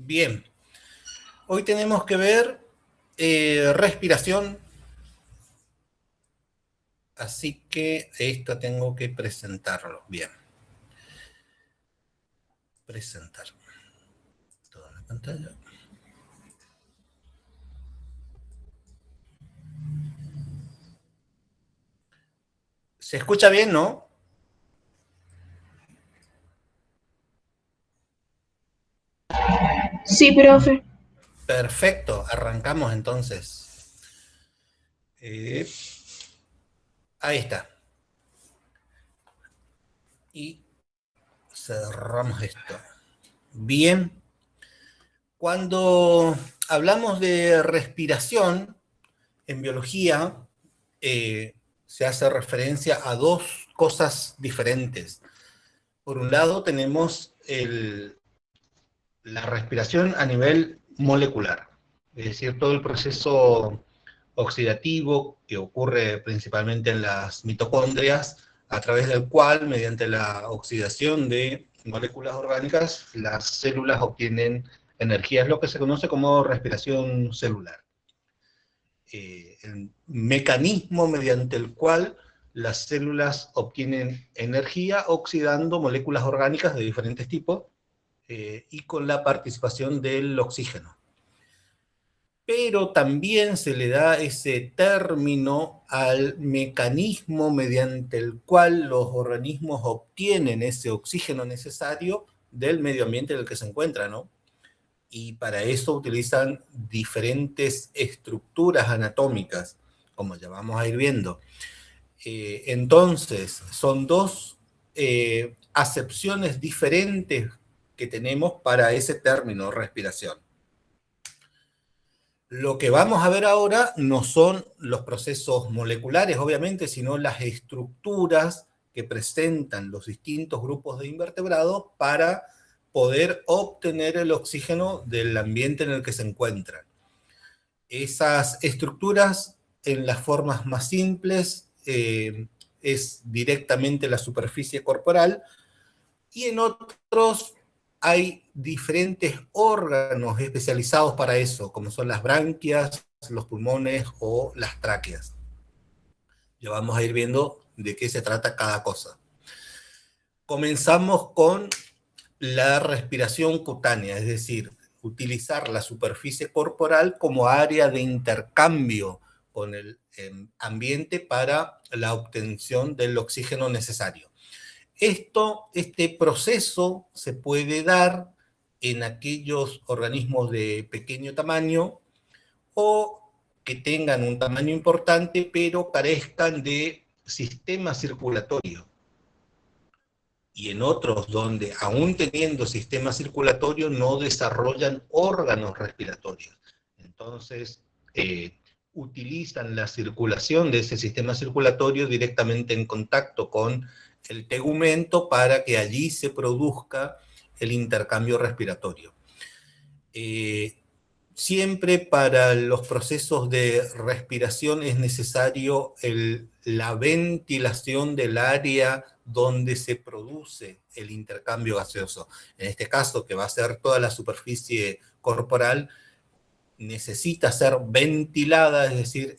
Bien, hoy tenemos que ver respiración, así que esto tengo que presentarlo. Bien, presentar toda la pantalla. ¿Se escucha bien, no? Sí, profe. Perfecto, arrancamos entonces. Eh, Ahí está. Y cerramos esto. Bien, cuando hablamos de respiración en biología, se hace referencia a dos cosas diferentes. Por un lado tenemos la respiración a nivel molecular, es decir, todo el proceso oxidativo que ocurre principalmente en las mitocondrias, a través del cual, mediante la oxidación de moléculas orgánicas, las células obtienen energía. Es lo que se conoce como respiración celular. El mecanismo mediante el cual las células obtienen energía oxidando moléculas orgánicas de diferentes tipos, y con la participación del oxígeno. Pero también se le da ese término al mecanismo mediante el cual los organismos obtienen ese oxígeno necesario del medio ambiente en el que se encuentran, ¿no? Y para eso utilizan diferentes estructuras anatómicas, como ya vamos a ir viendo. Entonces, son dos acepciones diferentes que tenemos para ese término, respiración. Lo que vamos a ver ahora no son los procesos moleculares, obviamente, sino las estructuras que presentan los distintos grupos de invertebrados para poder obtener el oxígeno del ambiente en el que se encuentran. Esas estructuras, en las formas más simples, es directamente la superficie corporal, y en otros hay diferentes órganos especializados para eso, como son las branquias, los pulmones o las tráqueas. Ya vamos a ir viendo de qué se trata cada cosa. Comenzamos con la respiración cutánea, es decir, utilizar la superficie corporal como área de intercambio con el ambiente para la obtención del oxígeno necesario. Este proceso se puede dar en aquellos organismos de pequeño tamaño o que tengan un tamaño importante pero carezcan de sistema circulatorio, y en otros donde, aún teniendo sistema circulatorio, no desarrollan órganos respiratorios. Entonces, utilizan la circulación de ese sistema circulatorio directamente en contacto con el tegumento para que allí se produzca el intercambio respiratorio. Siempre para los procesos de respiración es necesario la ventilación del área donde se produce el intercambio gaseoso. En este caso, que va a ser toda la superficie corporal, necesita ser ventilada, es decir,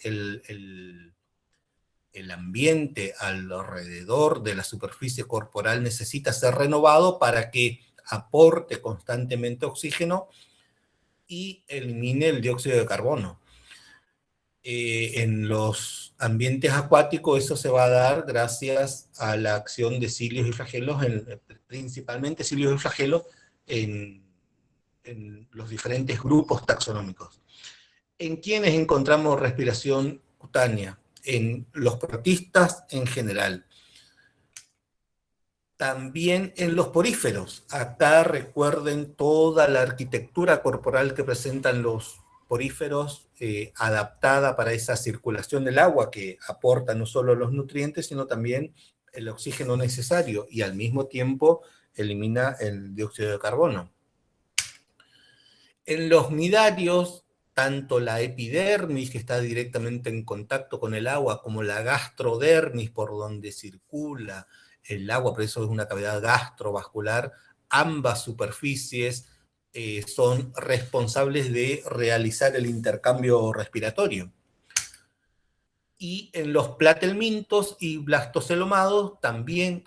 el ambiente alrededor de la superficie corporal necesita ser renovado para que aporte constantemente oxígeno y elimine el dióxido de carbono. En los ambientes acuáticos eso se va a dar gracias a la acción de cilios y flagelos, principalmente cilios y flagelos, en los diferentes grupos taxonómicos. ¿En quiénes encontramos respiración cutánea? En los protistas en general. También en los poríferos. Acá recuerden toda la arquitectura corporal que presentan los poríferos, adaptada para esa circulación del agua que aporta no solo los nutrientes, sino también el oxígeno necesario y al mismo tiempo elimina el dióxido de carbono. En los nidarios, tanto la epidermis, que está directamente en contacto con el agua, como la gastrodermis, por donde circula el agua, por eso es una cavidad gastrovascular, ambas superficies son responsables de realizar el intercambio respiratorio. Y en los platelmintos y blastocelomados también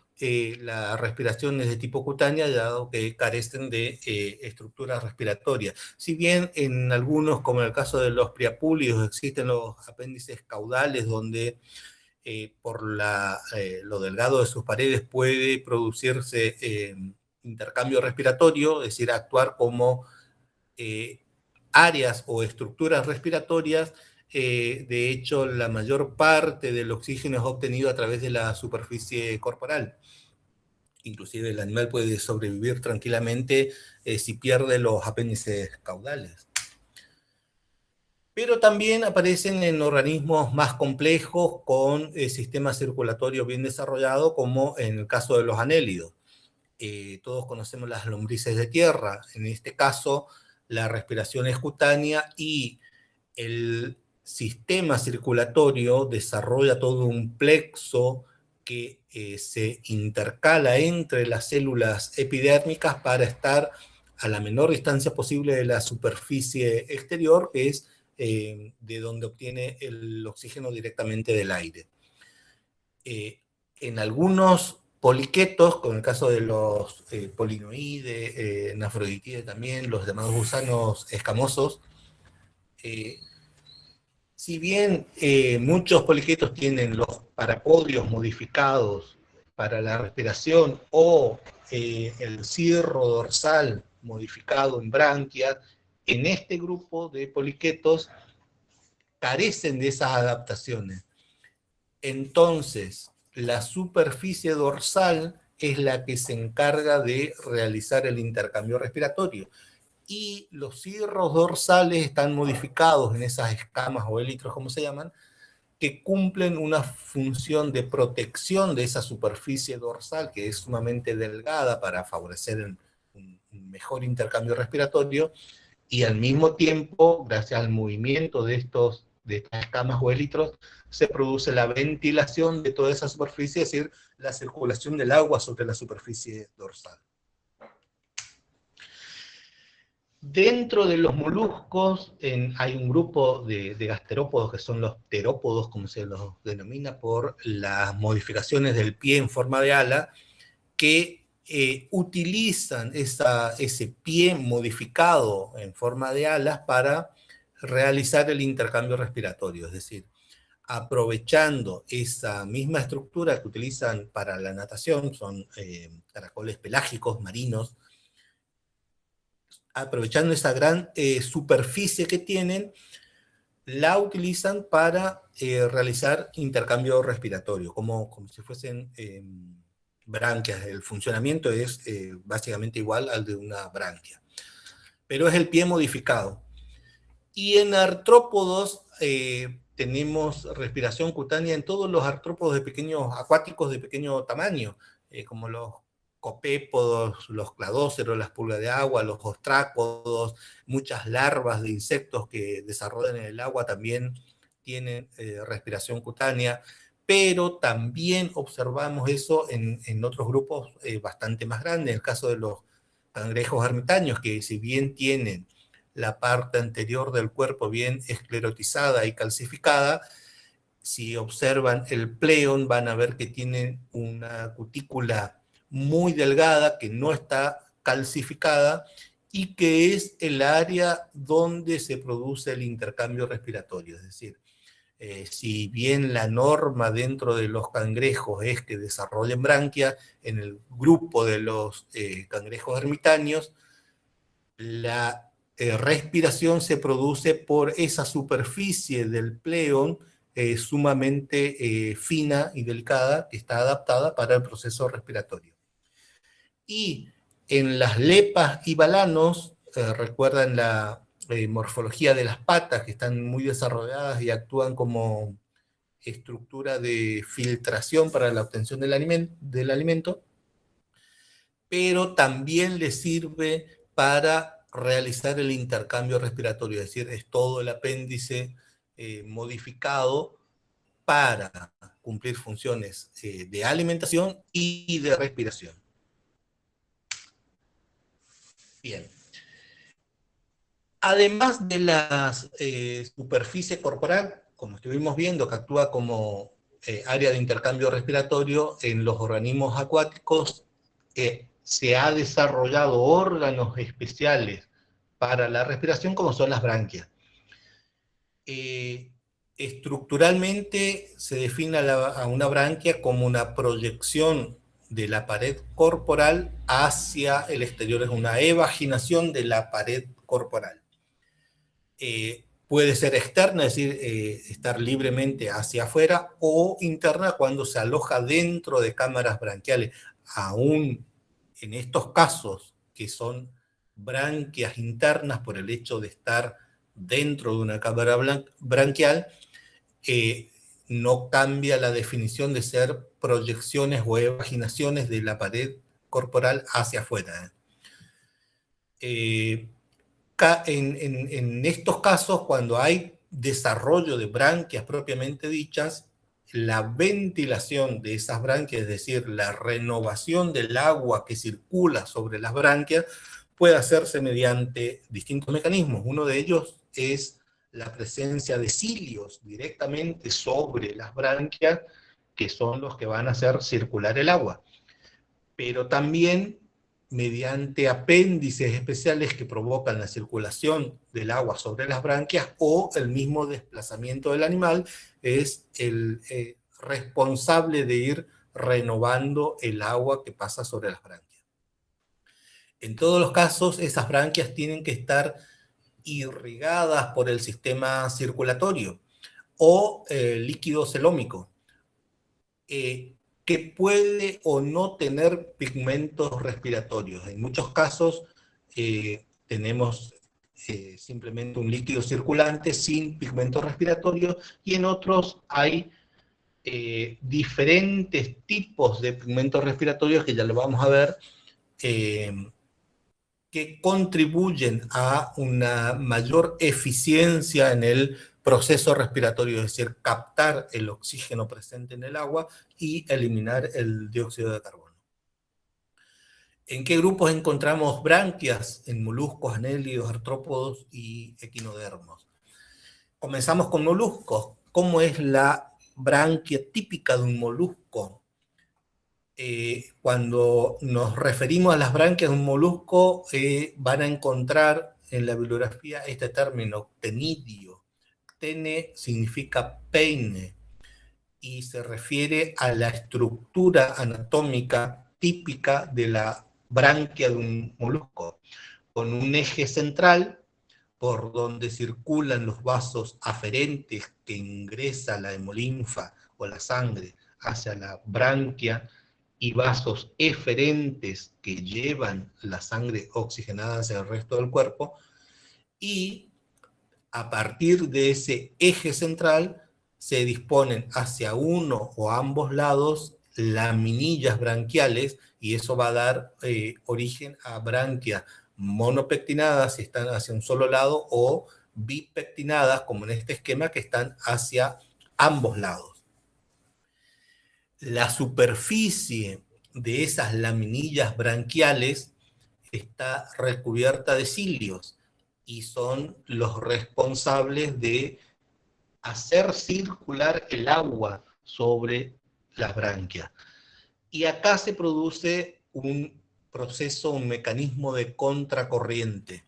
la respiración es de tipo cutánea, dado que carecen de estructuras respiratorias. Si bien en algunos, como en el caso de los priapúlidos, existen los apéndices caudales donde por lo delgado de sus paredes puede producirse intercambio respiratorio, es decir, actuar como áreas o estructuras respiratorias. De hecho, la mayor parte del oxígeno es obtenido a través de la superficie corporal. Inclusive el animal puede sobrevivir tranquilamente si pierde los apéndices caudales. Pero también aparecen en organismos más complejos con sistema circulatorio bien desarrollado, como en el caso de los anélidos. Todos conocemos las lombrices de tierra. En este caso, la respiración es cutánea y el sistema circulatorio desarrolla todo un plexo que se intercala entre las células epidérmicas para estar a la menor distancia posible de la superficie exterior, que es de donde obtiene el oxígeno directamente del aire. En algunos poliquetos, como en el caso de los polinoides, nafroditides también, los llamados gusanos escamosos, si bien muchos poliquetos tienen los parapodios modificados para la respiración o el cirro dorsal modificado en branquias, en este grupo de poliquetos carecen de esas adaptaciones. Entonces, la superficie dorsal es la que se encarga de realizar el intercambio respiratorio. Y los cirros dorsales están modificados en esas escamas o élitros, como se llaman, que cumplen una función de protección de esa superficie dorsal, que es sumamente delgada para favorecer un mejor intercambio respiratorio, y al mismo tiempo, gracias al movimiento de estas escamas o élitros, se produce la ventilación de toda esa superficie, es decir, la circulación del agua sobre la superficie dorsal. Dentro de los moluscos hay un grupo de gasterópodos que son los terópodos, como se los denomina, por las modificaciones del pie en forma de ala, que utilizan ese pie modificado en forma de alas para realizar el intercambio respiratorio, es decir, aprovechando esa misma estructura que utilizan para la natación, son caracoles pelágicos marinos, aprovechando esa gran superficie que tienen, la utilizan para realizar intercambio respiratorio, como si fuesen branquias. El funcionamiento es básicamente igual al de una branquia, pero es el pie modificado. Y en artrópodos tenemos respiración cutánea en todos los artrópodos de pequeños, acuáticos de pequeño tamaño, como los copépodos, los cladóceros, las pulgas de agua, los ostrácodos, muchas larvas de insectos que desarrollan en el agua también tienen respiración cutánea, pero también observamos eso en otros grupos bastante más grandes, en el caso de los cangrejos ermitaños, que si bien tienen la parte anterior del cuerpo bien esclerotizada y calcificada, si observan el pleón van a ver que tienen una cutícula muy delgada que no está calcificada y que es el área donde se produce el intercambio respiratorio. Es decir, si bien la norma dentro de los cangrejos es que desarrollen branquias, en el grupo de los cangrejos ermitaños, la respiración se produce por esa superficie del pleón sumamente fina y delicada que está adaptada para el proceso respiratorio. Y en las lepas y balanos, recuerdan la morfología de las patas que están muy desarrolladas y actúan como estructura de filtración para la obtención del alimento, pero también le sirve para realizar el intercambio respiratorio, es decir, es todo el apéndice modificado para cumplir funciones de alimentación y de respiración. Bien. Además de la superficie corporal, como estuvimos viendo, que actúa como área de intercambio respiratorio, en los organismos acuáticos se ha desarrollado órganos especiales para la respiración, como son las branquias. Estructuralmente se define a una branquia como una proyección de la pared corporal hacia el exterior, es una evaginación de la pared corporal. Puede ser externa, es decir, estar libremente hacia afuera, o interna cuando se aloja dentro de cámaras branquiales. Aún en estos casos, que son branquias internas por el hecho de estar dentro de una cámara branquial, no cambia la definición de ser proyecciones o evaginaciones de la pared corporal hacia afuera. En estos casos, cuando hay desarrollo de branquias propiamente dichas, la ventilación de esas branquias, es decir, la renovación del agua que circula sobre las branquias, puede hacerse mediante distintos mecanismos. Uno de ellos es la presencia de cilios directamente sobre las branquias, que son los que van a hacer circular el agua. Pero también mediante apéndices especiales que provocan la circulación del agua sobre las branquias, o el mismo desplazamiento del animal es el responsable de ir renovando el agua que pasa sobre las branquias. En todos los casos, esas branquias tienen que estar irrigadas por el sistema circulatorio o líquido celómico, que puede o no tener pigmentos respiratorios. En muchos casos tenemos simplemente un líquido circulante sin pigmentos respiratorios, y en otros hay diferentes tipos de pigmentos respiratorios, que ya lo vamos a ver, que contribuyen a una mayor eficiencia en el proceso respiratorio, es decir, captar el oxígeno presente en el agua y eliminar el dióxido de carbono. ¿En qué grupos encontramos branquias? En moluscos, anélidos, artrópodos y equinodermos. Comenzamos con moluscos. ¿Cómo es la branquia típica de un molusco? Cuando nos referimos a las branquias de un molusco, van a encontrar en la bibliografía este término, ctenidio. Ctene significa peine y se refiere a la estructura anatómica típica de la branquia de un molusco, con un eje central por donde circulan los vasos aferentes que ingresa la hemolinfa o la sangre hacia la branquia, y vasos eferentes que llevan la sangre oxigenada hacia el resto del cuerpo, y a partir de ese eje central se disponen hacia uno o ambos lados laminillas branquiales, y eso va a dar origen a branquias monopectinadas, si están hacia un solo lado, o bipectinadas, como en este esquema, que están hacia ambos lados. La superficie de esas laminillas branquiales está recubierta de cilios, y son los responsables de hacer circular el agua sobre las branquias. Y acá se produce un proceso, un mecanismo de contracorriente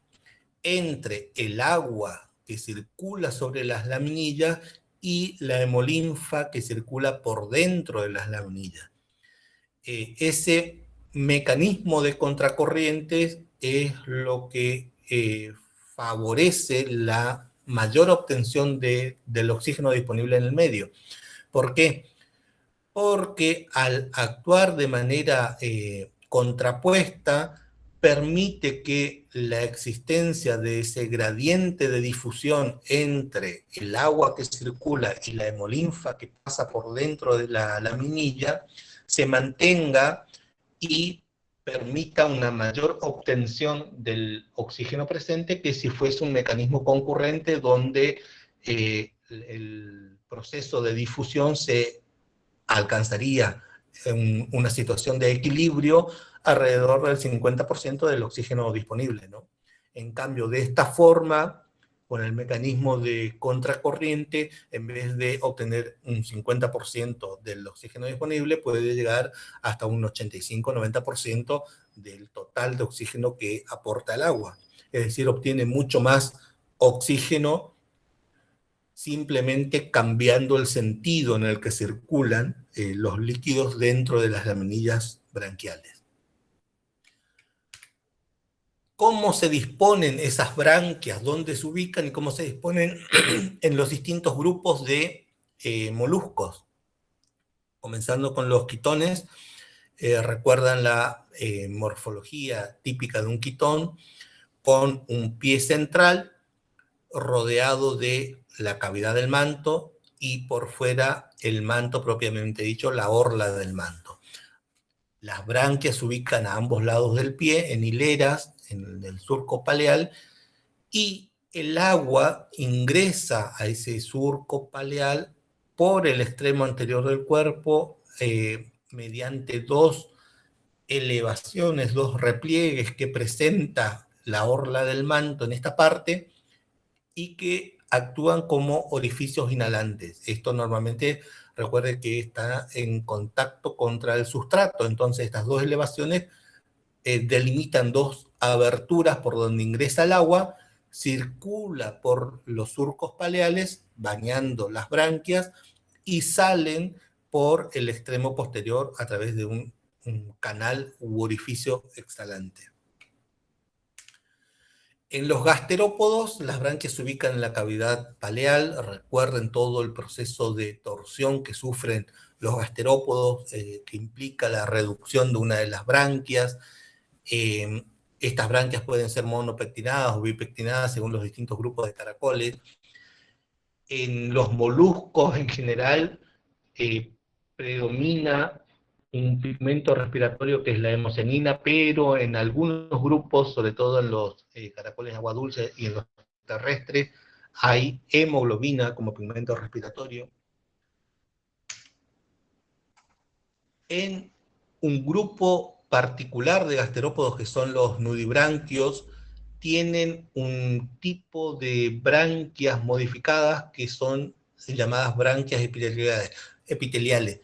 entre el agua que circula sobre las laminillas y la hemolinfa que circula por dentro de las laminillas. Ese mecanismo de contracorrientes es lo que favorece la mayor obtención del oxígeno disponible en el medio. ¿Por qué? Porque al actuar de manera contrapuesta, permite que la existencia de ese gradiente de difusión entre el agua que circula y la hemolinfa que pasa por dentro de la laminilla se mantenga y permita una mayor obtención del oxígeno presente, que si fuese un mecanismo concurrente donde el proceso de difusión se alcanzaría en una situación de equilibrio alrededor del 50% del oxígeno disponible, ¿no? En cambio, de esta forma, con el mecanismo de contracorriente, en vez de obtener un 50% del oxígeno disponible, puede llegar hasta un 85-90% del total de oxígeno que aporta el agua. Es decir, obtiene mucho más oxígeno simplemente cambiando el sentido en el que circulan los líquidos dentro de las laminillas branquiales. ¿Cómo se disponen esas branquias? ¿Dónde se ubican y cómo se disponen en los distintos grupos de moluscos? Comenzando con los quitones, recuerdan la morfología típica de un quitón, con un pie central rodeado de la cavidad del manto y por fuera el manto propiamente dicho, la orla del manto. Las branquias se ubican a ambos lados del pie, en hileras, en el surco paleal, y el agua ingresa a ese surco paleal por el extremo anterior del cuerpo mediante dos elevaciones, dos repliegues que presenta la orla del manto en esta parte y que actúan como orificios inhalantes. Esto normalmente, recuerde que está en contacto contra el sustrato, entonces estas dos elevaciones delimitan dos aberturas por donde ingresa el agua, circula por los surcos paleales, bañando las branquias, y salen por el extremo posterior a través de un canal u orificio exhalante. En los gasterópodos, las branquias se ubican en la cavidad paleal. Recuerden todo el proceso de torsión que sufren los gasterópodos, que implica la reducción de una de las branquias. Estas branquias pueden ser monopectinadas o bipectinadas según los distintos grupos de caracoles. En los moluscos en general predomina un pigmento respiratorio que es la hemocianina, pero en algunos grupos, sobre todo en los caracoles de agua dulce y en los terrestres, hay hemoglobina como pigmento respiratorio. En un grupo particular de gasterópodos que son los nudibranquios, tienen un tipo de branquias modificadas que son llamadas branquias epiteliales.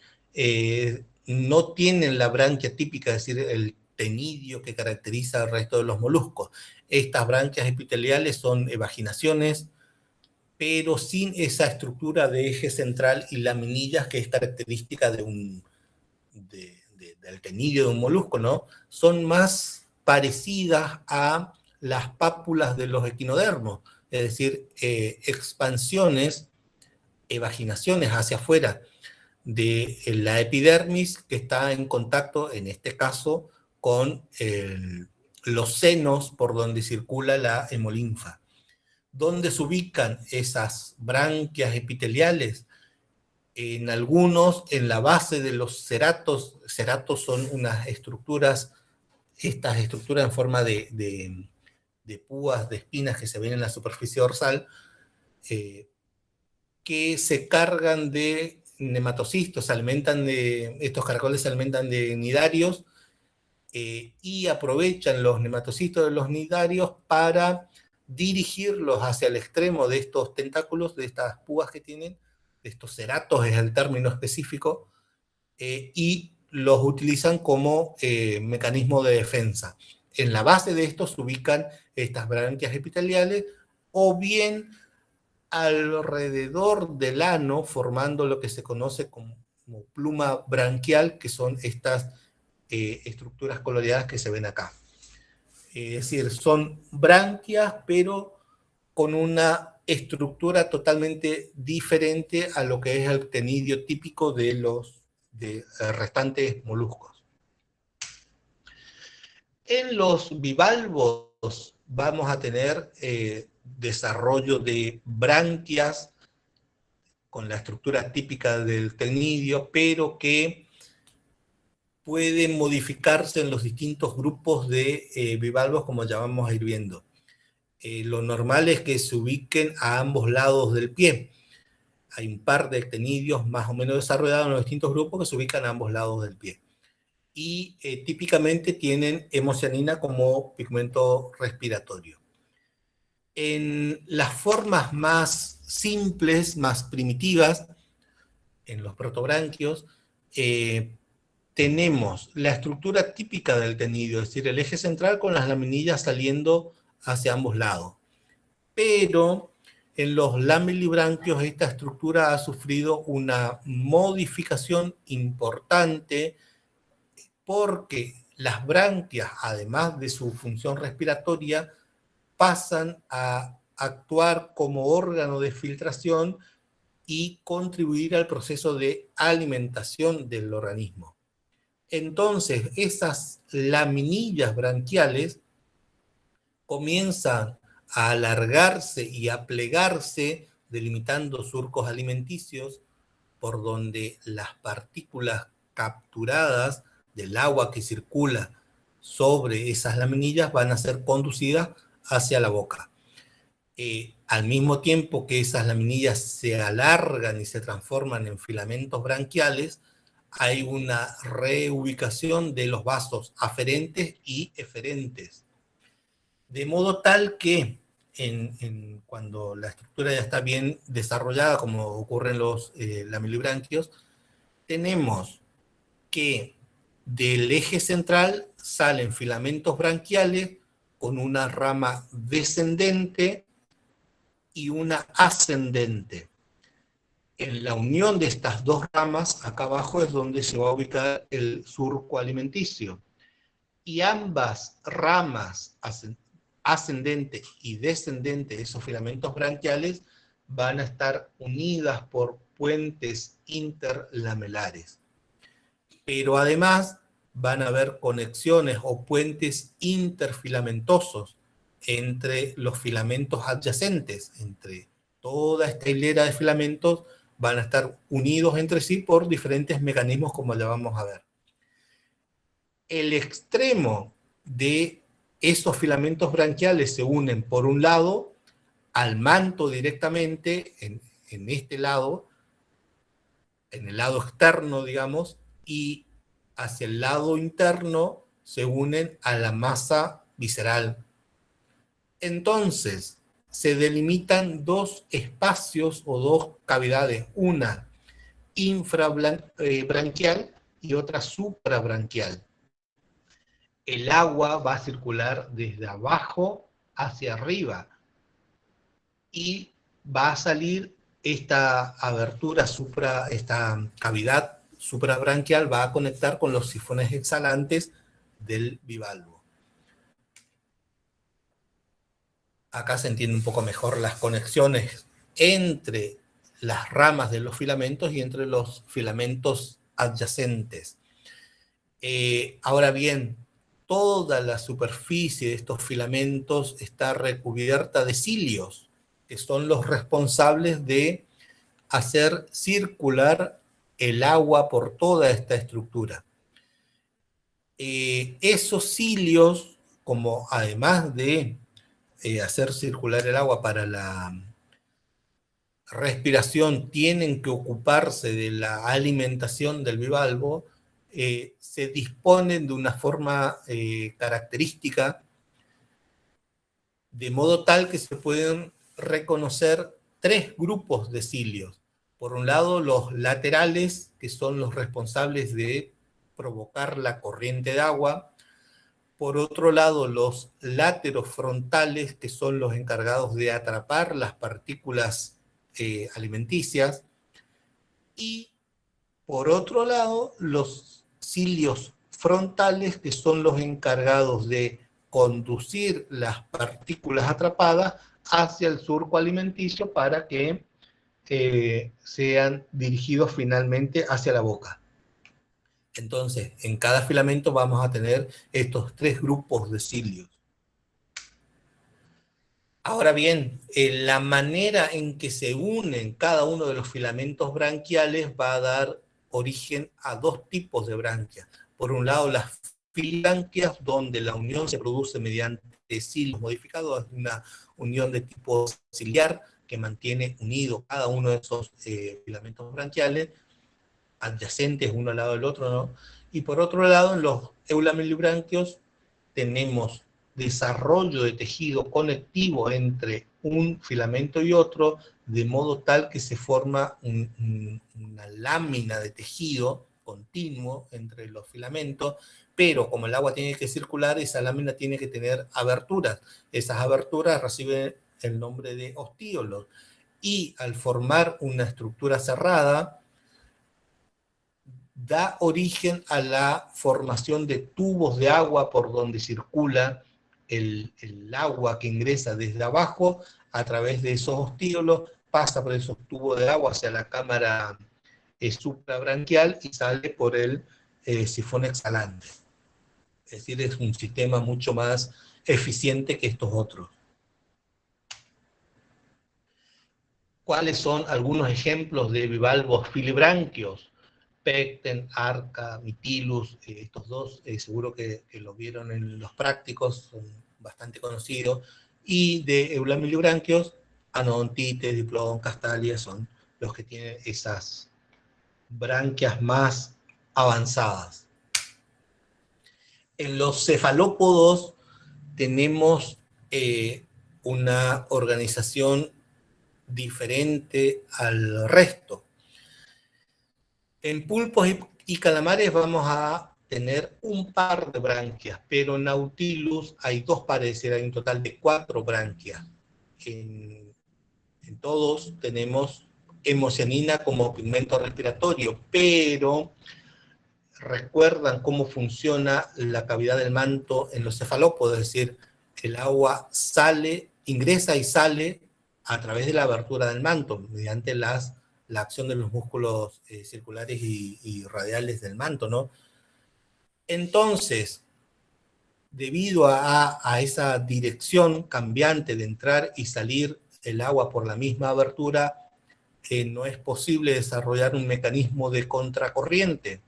No tienen la branquia típica, es decir, el tenidio que caracteriza al resto de los moluscos. Estas branquias epiteliales son evaginaciones, pero sin esa estructura de eje central y laminillas que es característica del tenidio de un molusco, ¿no? Son más parecidas a las pápulas de los equinodermos, es decir, expansiones, evaginaciones hacia afuera de la epidermis que está en contacto, en este caso, con los senos por donde circula la hemolinfa. ¿Dónde se ubican esas branquias epiteliales? En algunos, en la base de los ceratos. Ceratos son unas estructuras, estas estructuras en forma de púas, de espinas que se ven en la superficie dorsal, que se cargan de nematocistos, estos caracoles se alimentan de nidarios y aprovechan los nematocistos de los nidarios para dirigirlos hacia el extremo de estos tentáculos, de estas púas que tienen, de estos ceratos es el término específico, y los utilizan como mecanismo de defensa. En la base de estos se ubican estas branquias epiteliales, o bien alrededor del ano, formando lo que se conoce como pluma branquial, que son estas estructuras coloreadas que se ven acá. Es decir, son branquias, pero con una estructura totalmente diferente a lo que es el ctenidio típico de los restantes moluscos. En los bivalvos vamos a tener desarrollo de branquias con la estructura típica del ctenidio, pero que pueden modificarse en los distintos grupos de bivalvos, como ya vamos a ir viendo. Lo normal es que se ubiquen a ambos lados del pie. Hay un par de ctenidios más o menos desarrollados en los distintos grupos que se ubican a ambos lados del pie. Y típicamente tienen hemocianina como pigmento respiratorio. En las formas más simples, más primitivas, en los protobranquios, tenemos la estructura típica del tenido, es decir, el eje central con las laminillas saliendo hacia ambos lados. Pero en los lamilibranquios esta estructura ha sufrido una modificación importante porque las branquias, además de su función respiratoria, pasan a actuar como órgano de filtración y contribuir al proceso de alimentación del organismo. Entonces, esas laminillas branquiales comienzan a alargarse y a plegarse, delimitando surcos alimenticios por donde las partículas capturadas del agua que circula sobre esas laminillas van a ser conducidas hacia la boca. Al mismo tiempo que esas laminillas se alargan y se transforman en filamentos branquiales, hay una reubicación de los vasos aferentes y eferentes. De modo tal que cuando la estructura ya está bien desarrollada, como ocurre en los lamilibranquios, tenemos que del eje central salen filamentos branquiales con una rama descendente y una ascendente. En la unión de estas dos ramas, acá abajo es donde se va a ubicar el surco alimenticio. Y ambas ramas, ascendente y descendente, esos filamentos branquiales, van a estar unidas por puentes interlamelares. Pero además van a haber conexiones o puentes interfilamentosos entre los filamentos adyacentes, entre toda esta hilera de filamentos van a estar unidos entre sí por diferentes mecanismos como ya vamos a ver. El extremo de esos filamentos branquiales se unen por un lado al manto directamente en este lado, en el lado externo, digamos, y hacia el lado interno se unen a la masa visceral. Entonces, se delimitan dos espacios o dos cavidades, una infrabranquial y otra suprabranquial. El agua va a circular desde abajo hacia arriba y va a salir esta abertura esta cavidad suprabranquial va a conectar con los sifones exhalantes del bivalvo. Acá se entiende un poco mejor las conexiones entre las ramas de los filamentos y entre los filamentos adyacentes. Ahora bien, toda la superficie de estos filamentos está recubierta de cilios, que son los responsables de hacer circular el agua por toda esta estructura. Esos cilios, como además de hacer circular el agua para la respiración, tienen que ocuparse de la alimentación del bivalvo, se disponen de una forma característica, de modo tal que se pueden reconocer tres grupos de cilios. Por un lado, los laterales, que son los responsables de provocar la corriente de agua. Por otro lado, los láteros frontales, que son los encargados de atrapar las partículas alimenticias. Y por otro lado, los cilios frontales, que son los encargados de conducir las partículas atrapadas hacia el surco alimenticio para que sean dirigidos finalmente hacia la boca. Entonces, en cada filamento vamos a tener estos tres grupos de cilios. Ahora bien, la manera en que se unen cada uno de los filamentos branquiales va a dar origen a dos tipos de branquias. Por un lado, las filibranquias, donde la unión se produce mediante cilios modificados, una unión de tipo ciliar que mantiene unido cada uno de esos filamentos branquiales, adyacentes uno al lado del otro, ¿no? Y por otro lado, en los eulamilibranquios tenemos desarrollo de tejido conectivo entre un filamento y otro, de modo tal que se forma una lámina de tejido continuo entre los filamentos, pero como el agua tiene que circular, esa lámina tiene que tener aberturas. Esas aberturas reciben el nombre de ostíolos, y al formar una estructura cerrada, da origen a la formación de tubos de agua por donde circula el agua que ingresa desde abajo a través de esos ostíolos, pasa por esos tubos de agua hacia la cámara suprabranquial y sale por el sifón exhalante. Es decir, es un sistema mucho más eficiente que estos otros. ¿Cuáles son algunos ejemplos de bivalvos filibranquios? Pecten, Arca, Mytilus, estos dos seguro que lo vieron en los prácticos, son bastante conocidos, y de Eulamiliobranquios, Anodontites, Diplodon, Castalia, son los que tienen esas branquias más avanzadas. En los cefalópodos tenemos una organización diferente al resto. En pulpos y calamares vamos a tener un par de branquias, pero en Nautilus hay dos pares, hay un total de 4 branquias. En todos tenemos hemocianina como pigmento respiratorio, pero recuerdan cómo funciona la cavidad del manto en los cefalópodos, es decir, el agua sale, ingresa y sale a través de la abertura del manto, mediante la acción de los músculos circulares y radiales del manto, ¿no? Entonces, debido a esa dirección cambiante de entrar y salir el agua por la misma abertura, no es posible desarrollar un mecanismo de contracorriente,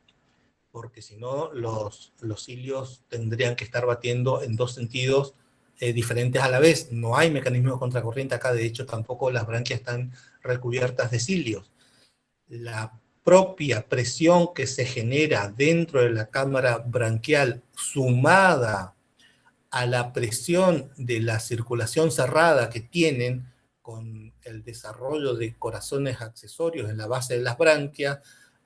porque si no los cilios tendrían que estar batiendo en dos sentidos diferentes a la vez. No hay mecanismo de contracorriente acá, de hecho tampoco las branquias están recubiertas de cilios. La propia presión que se genera dentro de la cámara branquial, sumada a la presión de la circulación cerrada que tienen con el desarrollo de corazones accesorios en la base de las branquias,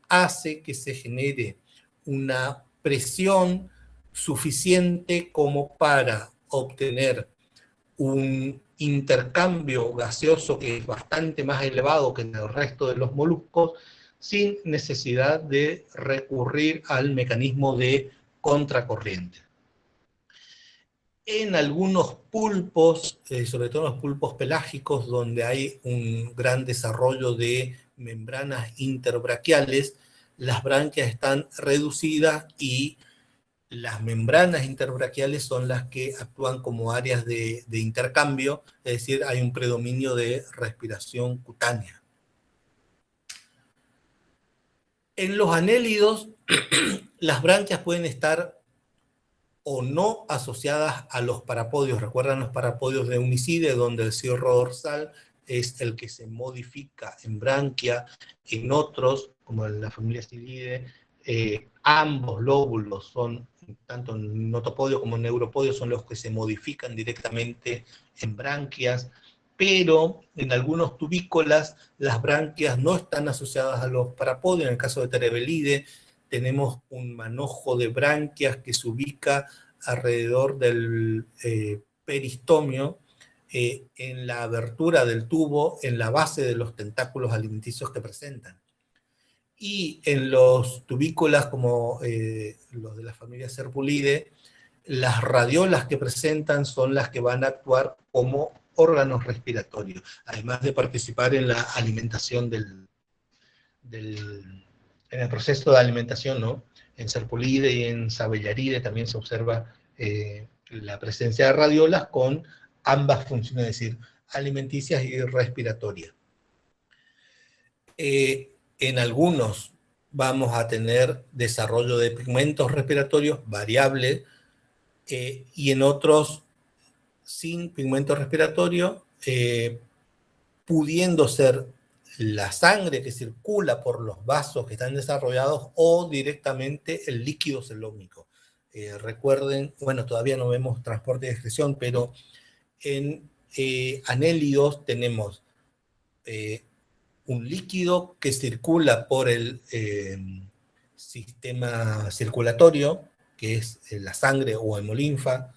hace que se genere una presión suficiente como para obtener un intercambio gaseoso que es bastante más elevado que en el resto de los moluscos, sin necesidad de recurrir al mecanismo de contracorriente. En algunos pulpos, sobre todo en los pulpos pelágicos, donde hay un gran desarrollo de membranas interbraquiales, las branquias están reducidas y las membranas interbraquiales son las que actúan como áreas de intercambio, es decir, hay un predominio de respiración cutánea. En los anélidos, las branquias pueden estar o no asociadas a los parapodios. ¿Recuerdan los parapodios de Unicide, donde el cirro dorsal es el que se modifica en branquia? En otros, como en la familia Cilidae, ambos lóbulos son, tanto en notopodio como en neuropodio, son los que se modifican directamente en branquias, pero en algunos tubícolas las branquias no están asociadas a los parapodios. En el caso de Terebelide tenemos un manojo de branquias que se ubica alrededor del peristomio, en la abertura del tubo, en la base de los tentáculos alimenticios que presentan. Y en los tubícolas, como los de la familia Serpulidae, las radiolas que presentan son las que van a actuar como órganos respiratorios, además de participar en la alimentación en el proceso de alimentación, ¿no? En Serpulidae y en Sabellaridae también se observa la presencia de radiolas con ambas funciones, es decir, alimenticias y respiratorias. En algunos vamos a tener desarrollo de pigmentos respiratorios variable, y en otros sin pigmento respiratorio, pudiendo ser la sangre que circula por los vasos que están desarrollados o directamente el líquido celómico. recuerden, bueno, todavía no vemos transporte de excreción, pero en anélidos tenemos un líquido que circula por el sistema circulatorio, que es la sangre o hemolinfa,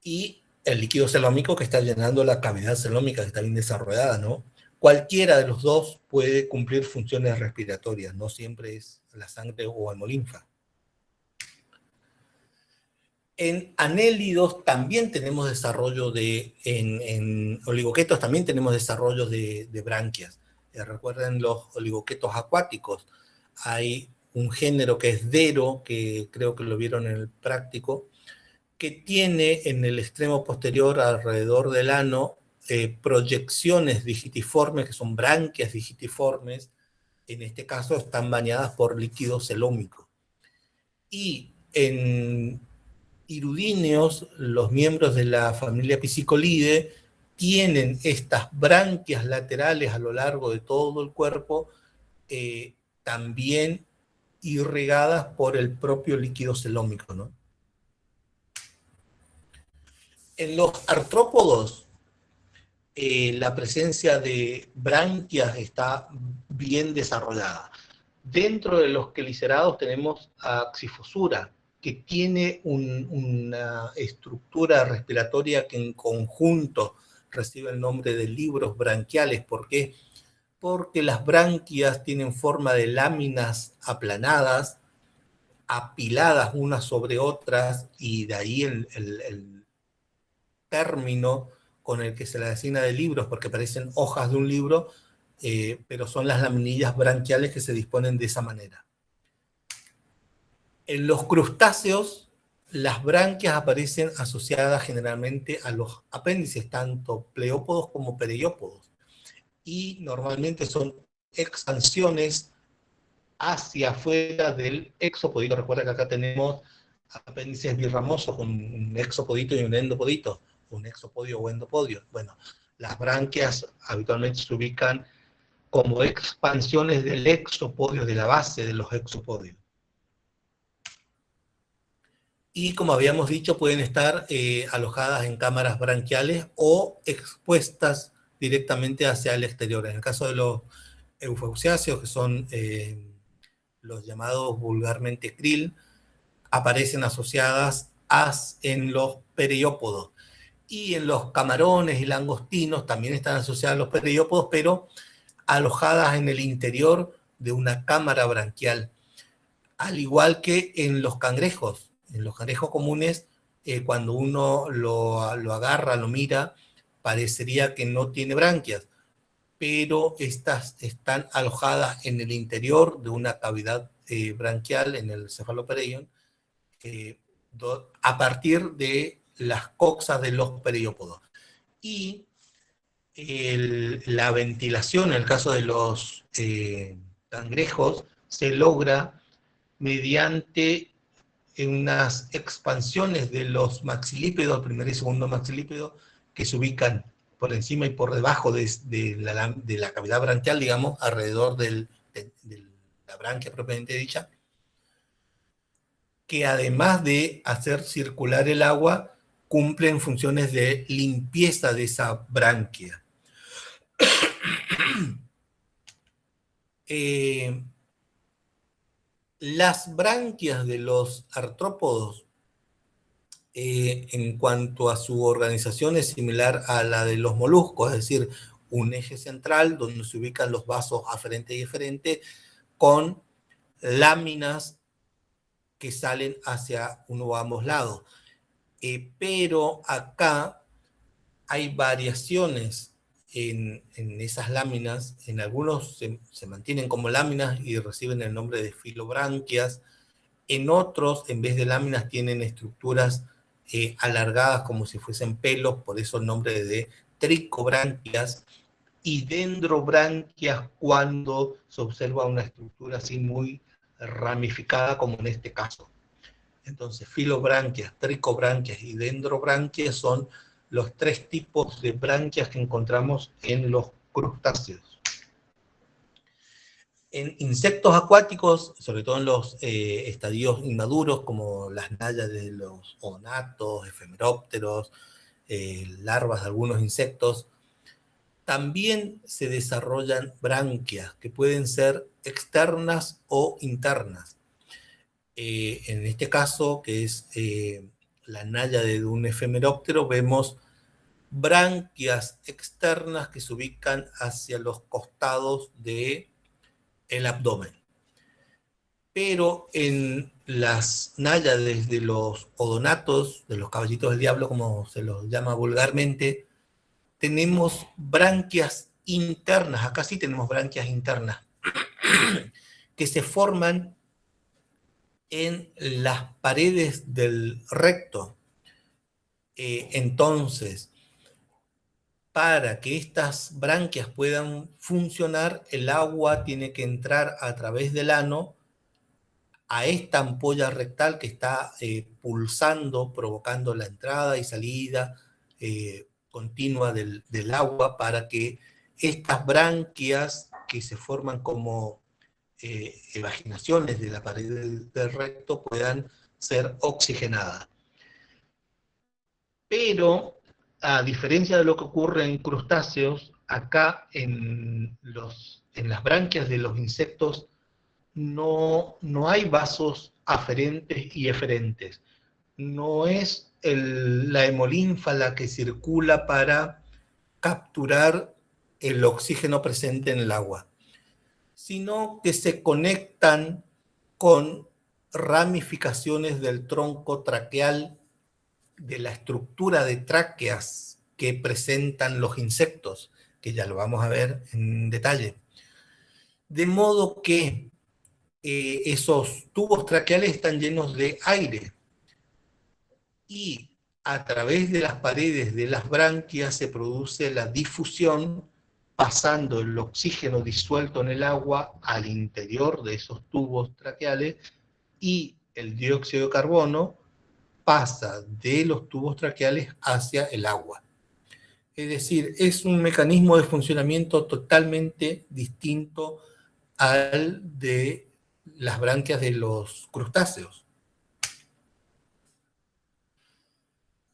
y el líquido celómico que está llenando la cavidad celómica, que está bien desarrollada, ¿no? Cualquiera de los dos puede cumplir funciones respiratorias, no siempre es la sangre o hemolinfa. En anélidos también tenemos desarrollo en oligoquetos también tenemos desarrollo de branquias. Recuerden los oligoquetos acuáticos. Hay un género que es Dero, que creo que lo vieron en el práctico, que tiene en el extremo posterior, alrededor del ano, proyecciones digitiformes, que son branquias digitiformes. En este caso están bañadas por líquido celómico. Y en hirudíneos, los miembros de la familia Piscicolidae tienen estas branquias laterales a lo largo de todo el cuerpo, también irrigadas por el propio líquido celómico, ¿no? En los artrópodos, la presencia de branquias está bien desarrollada. Dentro de los quelicerados tenemos a Xifosura, que tiene una estructura respiratoria que en conjunto recibe el nombre de libros branquiales. ¿Por qué? Porque las branquias tienen forma de láminas aplanadas, apiladas unas sobre otras, y de ahí el término con el que se la designa de libros, porque parecen hojas de un libro, pero son las laminillas branquiales que se disponen de esa manera. En los crustáceos, las branquias aparecen asociadas generalmente a los apéndices, tanto pleópodos como periópodos, y normalmente son expansiones hacia afuera del exopodito. Recuerda que acá tenemos apéndices birramosos con un exopodito y un endopodito, un exopodio o endopodio. Bueno, las branquias habitualmente se ubican como expansiones del exopodio, de la base de los exopodios. Y como habíamos dicho, pueden estar alojadas en cámaras branquiales o expuestas directamente hacia el exterior. En el caso de los eufausiáceos, que son los llamados vulgarmente krill, aparecen asociadas en los periópodos. Y en los camarones y langostinos también están asociadas a los periópodos, pero alojadas en el interior de una cámara branquial. Al igual que en los cangrejos comunes, cuando uno lo agarra, lo mira, parecería que no tiene branquias, pero estas están alojadas en el interior de una cavidad branquial, en el cephalopereion, a partir de las coxas de los periópodos. Y la ventilación, en el caso de los cangrejos, se logra mediante unas expansiones de los maxilípedos, primer y segundo maxilípedo, que se ubican por encima y por debajo de la cavidad branquial, digamos, alrededor de la branquia propiamente dicha, que además de hacer circular el agua, cumplen funciones de limpieza de esa branquia. Las branquias de los artrópodos, en cuanto a su organización, es similar a la de los moluscos, es decir, un eje central donde se ubican los vasos aferente y eferente, con láminas que salen hacia uno o ambos lados. Pero acá hay variaciones en esas láminas. En algunos se mantienen como láminas y reciben el nombre de filobranquias. En otros, en vez de láminas, tienen estructuras alargadas como si fuesen pelos, por eso el nombre de tricobranquias, y dendrobranquias cuando se observa una estructura así muy ramificada, como en este caso. Entonces, filobranquias, tricobranquias y dendrobranquias son los tres tipos de branquias que encontramos en los crustáceos. En insectos acuáticos, sobre todo en los estadios inmaduros, como las nayas de los odonatos, efemerópteros, larvas de algunos insectos, también se desarrollan branquias que pueden ser externas o internas. En este caso, que es la naya de un efemeróptero, vemos branquias externas que se ubican hacia los costados del abdomen. Pero en las náyades de los odonatos, de los caballitos del diablo, como se los llama vulgarmente, tenemos branquias internas, acá sí tenemos branquias internas, que se forman en las paredes del recto. Entonces, para que estas branquias puedan funcionar, el agua tiene que entrar a través del ano a esta ampolla rectal que está pulsando, provocando la entrada y salida continua del agua para que estas branquias que se forman como evaginaciones de la pared del recto puedan ser oxigenadas. Pero, a diferencia de lo que ocurre en crustáceos, acá en las branquias de los insectos no hay vasos aferentes y eferentes. No es la hemolinfa la que circula para capturar el oxígeno presente en el agua, sino que se conectan con ramificaciones del tronco traqueal de la estructura de tráqueas que presentan los insectos, que ya lo vamos a ver en detalle. De modo que esos tubos traqueales están llenos de aire y a través de las paredes de las branquias se produce la difusión, pasando el oxígeno disuelto en el agua al interior de esos tubos traqueales, y el dióxido de carbono pasa de los tubos traqueales hacia el agua. Es decir, es un mecanismo de funcionamiento totalmente distinto al de las branquias de los crustáceos.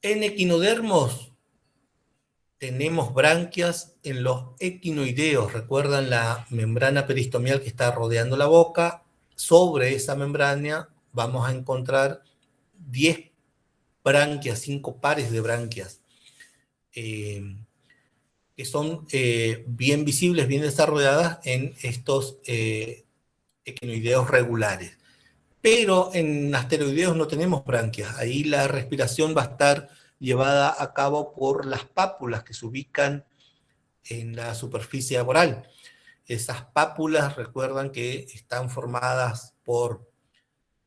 En equinodermos tenemos branquias en los equinoideos. Recuerdan la membrana peristomial que está rodeando la boca. Sobre esa membrana vamos a encontrar 10 branquias, 5 pares de branquias, que son bien visibles, bien desarrolladas en estos equinoideos regulares. Pero en asteroideos no tenemos branquias. Ahí la respiración va a estar llevada a cabo por las pápulas que se ubican en la superficie aboral. Esas pápulas, recuerdan que están formadas por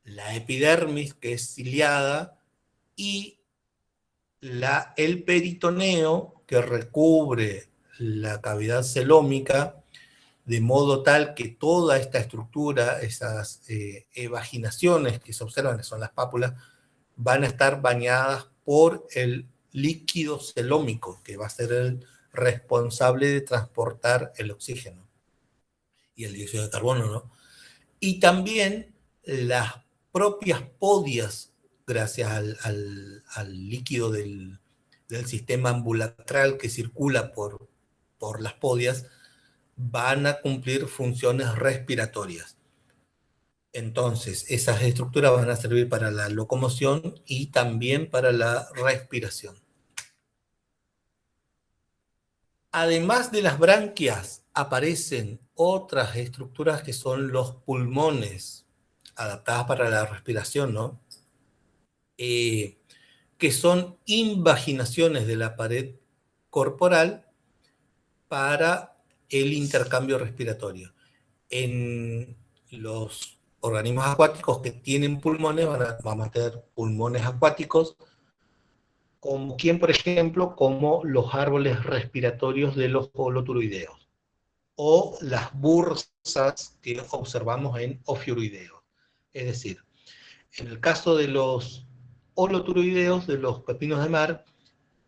la epidermis, que es ciliada, y el peritoneo, que recubre la cavidad celómica, de modo tal que toda esta estructura, esas evaginaciones que se observan, que son las pápulas, van a estar bañadas por el líquido celómico, que va a ser el responsable de transportar el oxígeno y el dióxido de carbono, ¿no? Y también las propias podias, gracias al líquido del sistema ambulacral que circula por las podias, van a cumplir funciones respiratorias. Entonces, esas estructuras van a servir para la locomoción y también para la respiración. Además de las branquias, aparecen otras estructuras que son los pulmones, adaptadas para la respiración, ¿no? Que son invaginaciones de la pared corporal para el intercambio respiratorio. En los organismos acuáticos que tienen pulmones, vamos a tener pulmones acuáticos, como quien, por ejemplo, como los árboles respiratorios de los holoturoideos, o las bursas que observamos en ofiuroideos. Es decir, en el caso de los holoturoideos, de los pepinos de mar,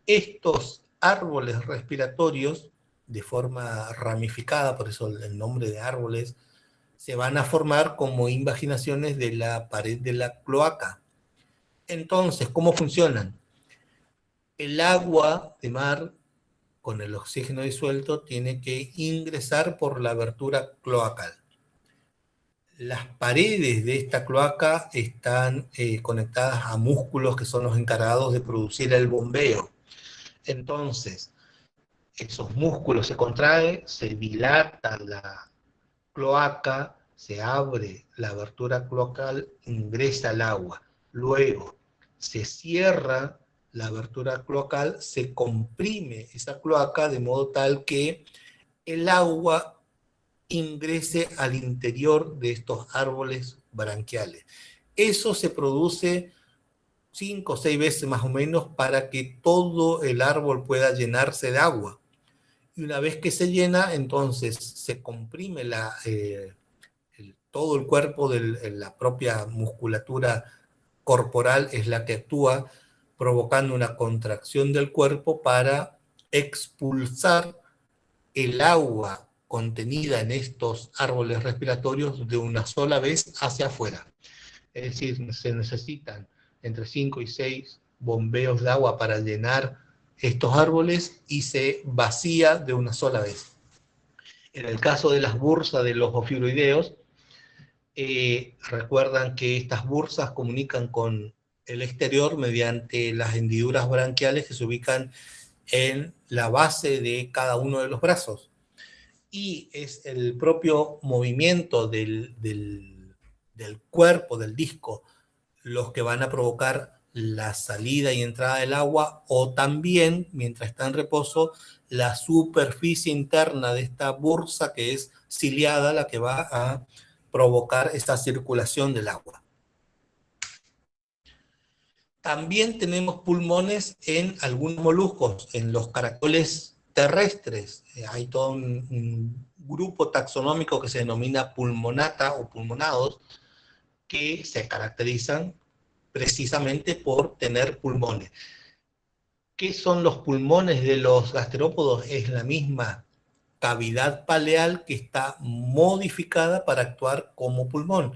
estos árboles respiratorios, de forma ramificada, por eso el nombre de árboles, se van a formar como invaginaciones de la pared de la cloaca. Entonces, ¿cómo funcionan? El agua de mar con el oxígeno disuelto tiene que ingresar por la abertura cloacal. Las paredes de esta cloaca están conectadas a músculos que son los encargados de producir el bombeo. Entonces, esos músculos se contraen, se dilata la cloaca, se abre la abertura cloacal, ingresa el agua. Luego se cierra la abertura cloacal, se comprime esa cloaca de modo tal que el agua ingrese al interior de estos árboles branquiales. Eso se produce 5 o 6 veces más o menos para que todo el árbol pueda llenarse de agua. Y una vez que se llena, entonces se comprime todo el cuerpo, la propia musculatura corporal es la que actúa, provocando una contracción del cuerpo para expulsar el agua contenida en estos árboles respiratorios de una sola vez hacia afuera. Es decir, se necesitan entre 5 y 6 bombeos de agua para llenar estos árboles y se vacía de una sola vez. En el caso de las bursas de los ofiuroideos, recuerdan que estas bursas comunican con el exterior mediante las hendiduras branquiales que se ubican en la base de cada uno de los brazos. Y es el propio movimiento del cuerpo, del disco, los que van a provocar la salida y entrada del agua, o también, mientras está en reposo, la superficie interna de esta bursa que es ciliada, la que va a provocar esta circulación del agua. También tenemos pulmones en algunos moluscos, en los caracoles terrestres. Hay todo un grupo taxonómico que se denomina pulmonata o pulmonados, que se caracterizan precisamente por tener pulmones. ¿Qué son los pulmones de los gasterópodos? Es la misma cavidad paleal que está modificada para actuar como pulmón.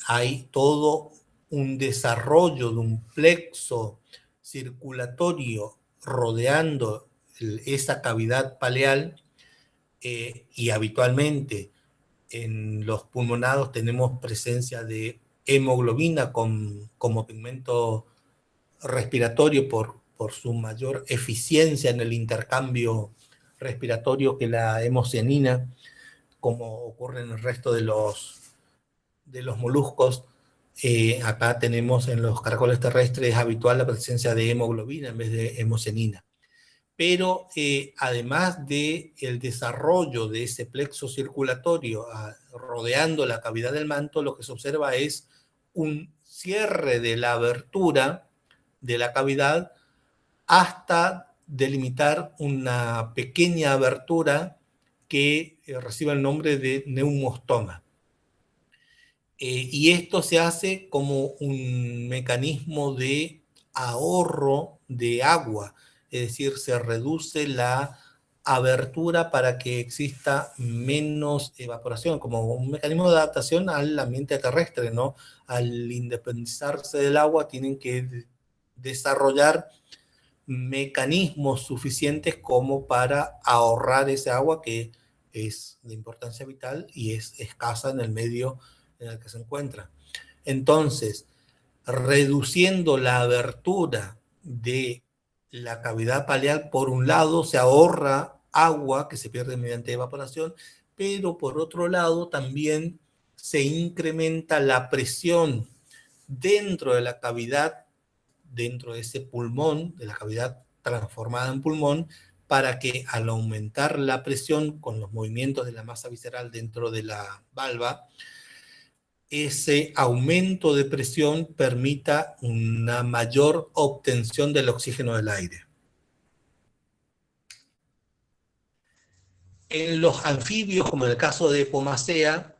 Hay todo un desarrollo de un plexo circulatorio rodeando esa cavidad paleal, y habitualmente en los pulmonados tenemos presencia de hemoglobina como pigmento respiratorio por su mayor eficiencia en el intercambio respiratorio que la hemocianina, como ocurre en el resto de los moluscos. Acá tenemos en los caracoles terrestres es habitual la presencia de hemoglobina en vez de hemocianina. Pero además del desarrollo de ese plexo circulatorio rodeando la cavidad del manto, lo que se observa es un cierre de la abertura de la cavidad hasta delimitar una pequeña abertura que recibe el nombre de neumostoma. Y esto se hace como un mecanismo de ahorro de agua, es decir, se reduce la abertura para que exista menos evaporación, como un mecanismo de adaptación al ambiente terrestre, ¿no? Al independizarse del agua tienen que desarrollar mecanismos suficientes como para ahorrar ese agua que es de importancia vital y es escasa en el medio en el que se encuentra. Entonces, reduciendo la abertura de la cavidad paleal, por un lado se ahorra agua que se pierde mediante evaporación, pero por otro lado también se incrementa la presión dentro de la cavidad, dentro de ese pulmón, de la cavidad transformada en pulmón, para que al aumentar la presión con los movimientos de la masa visceral dentro de la valva, ese aumento de presión permita una mayor obtención del oxígeno del aire. En los anfibios, como en el caso de Pomacea,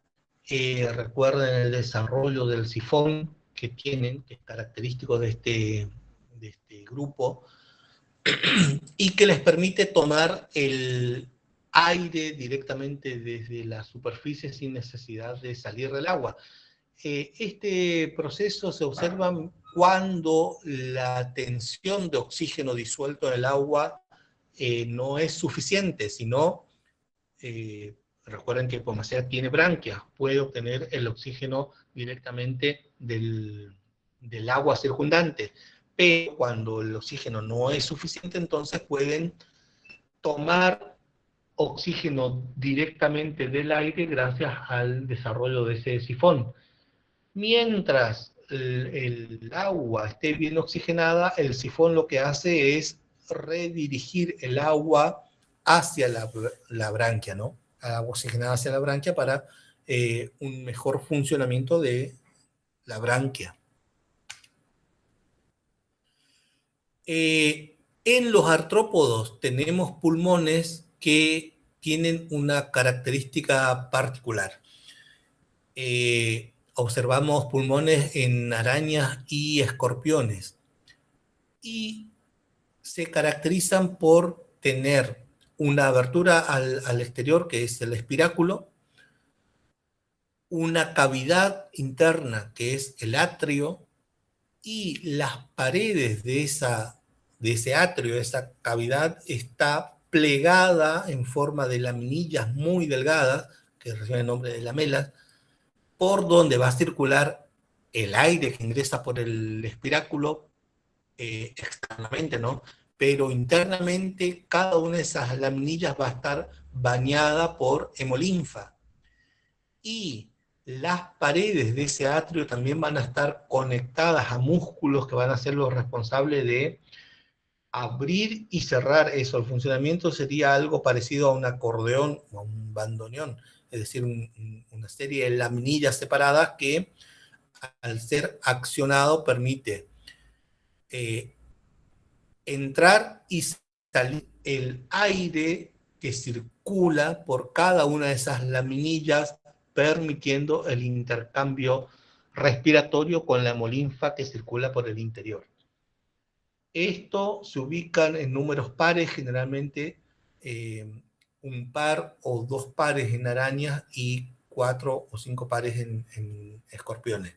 recuerden el desarrollo del sifón que tienen, que es característico de este grupo, y que les permite tomar el aire directamente desde la superficie sin necesidad de salir del agua. Este proceso se observa cuando la tensión de oxígeno disuelto en el agua no es suficiente, sino, recuerden que Pomacea tiene branquias, puede obtener el oxígeno directamente del agua circundante, pero cuando el oxígeno no es suficiente, entonces pueden tomar oxígeno directamente del aire gracias al desarrollo de ese sifón. Mientras el agua esté bien oxigenada, el sifón lo que hace es redirigir el agua hacia la branquia, ¿no? Agua oxigenada hacia la branquia para un mejor funcionamiento de la branquia. En los artrópodos tenemos pulmones que tienen una característica particular. Observamos pulmones en arañas y escorpiones y se caracterizan por tener una abertura al exterior, que es el espiráculo, una cavidad interna, que es el atrio, y las paredes de ese atrio, esa cavidad, está plegada en forma de laminillas muy delgadas, que reciben el nombre de lamelas, por donde va a circular el aire que ingresa por el espiráculo externamente, ¿no? Pero internamente cada una de esas laminillas va a estar bañada por hemolinfa. Y las paredes de ese atrio también van a estar conectadas a músculos que van a ser los responsables de abrir y cerrar eso. El funcionamiento sería algo parecido a un acordeón o a un bandoneón, es decir, una serie de laminillas separadas que al ser accionado permite entrar y salir el aire que circula por cada una de esas laminillas, permitiendo el intercambio respiratorio con la hemolinfa que circula por el interior. Esto se ubica en números pares, generalmente un par o dos pares en arañas y 4 o 5 pares en escorpiones.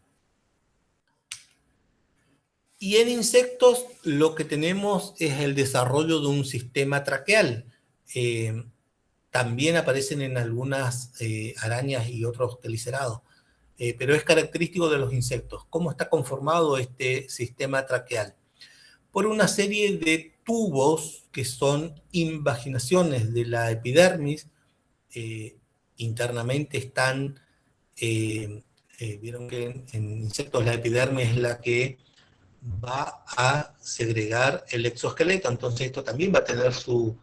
Y en insectos lo que tenemos es el desarrollo de un sistema traqueal. También aparecen en algunas arañas y otros quelicerados, pero es característico de los insectos. ¿Cómo está conformado este sistema traqueal? Por una serie de tubos que son invaginaciones de la epidermis. Internamente están, vieron que en insectos la epidermis es la que va a segregar el exoesqueleto, entonces esto también va a tener su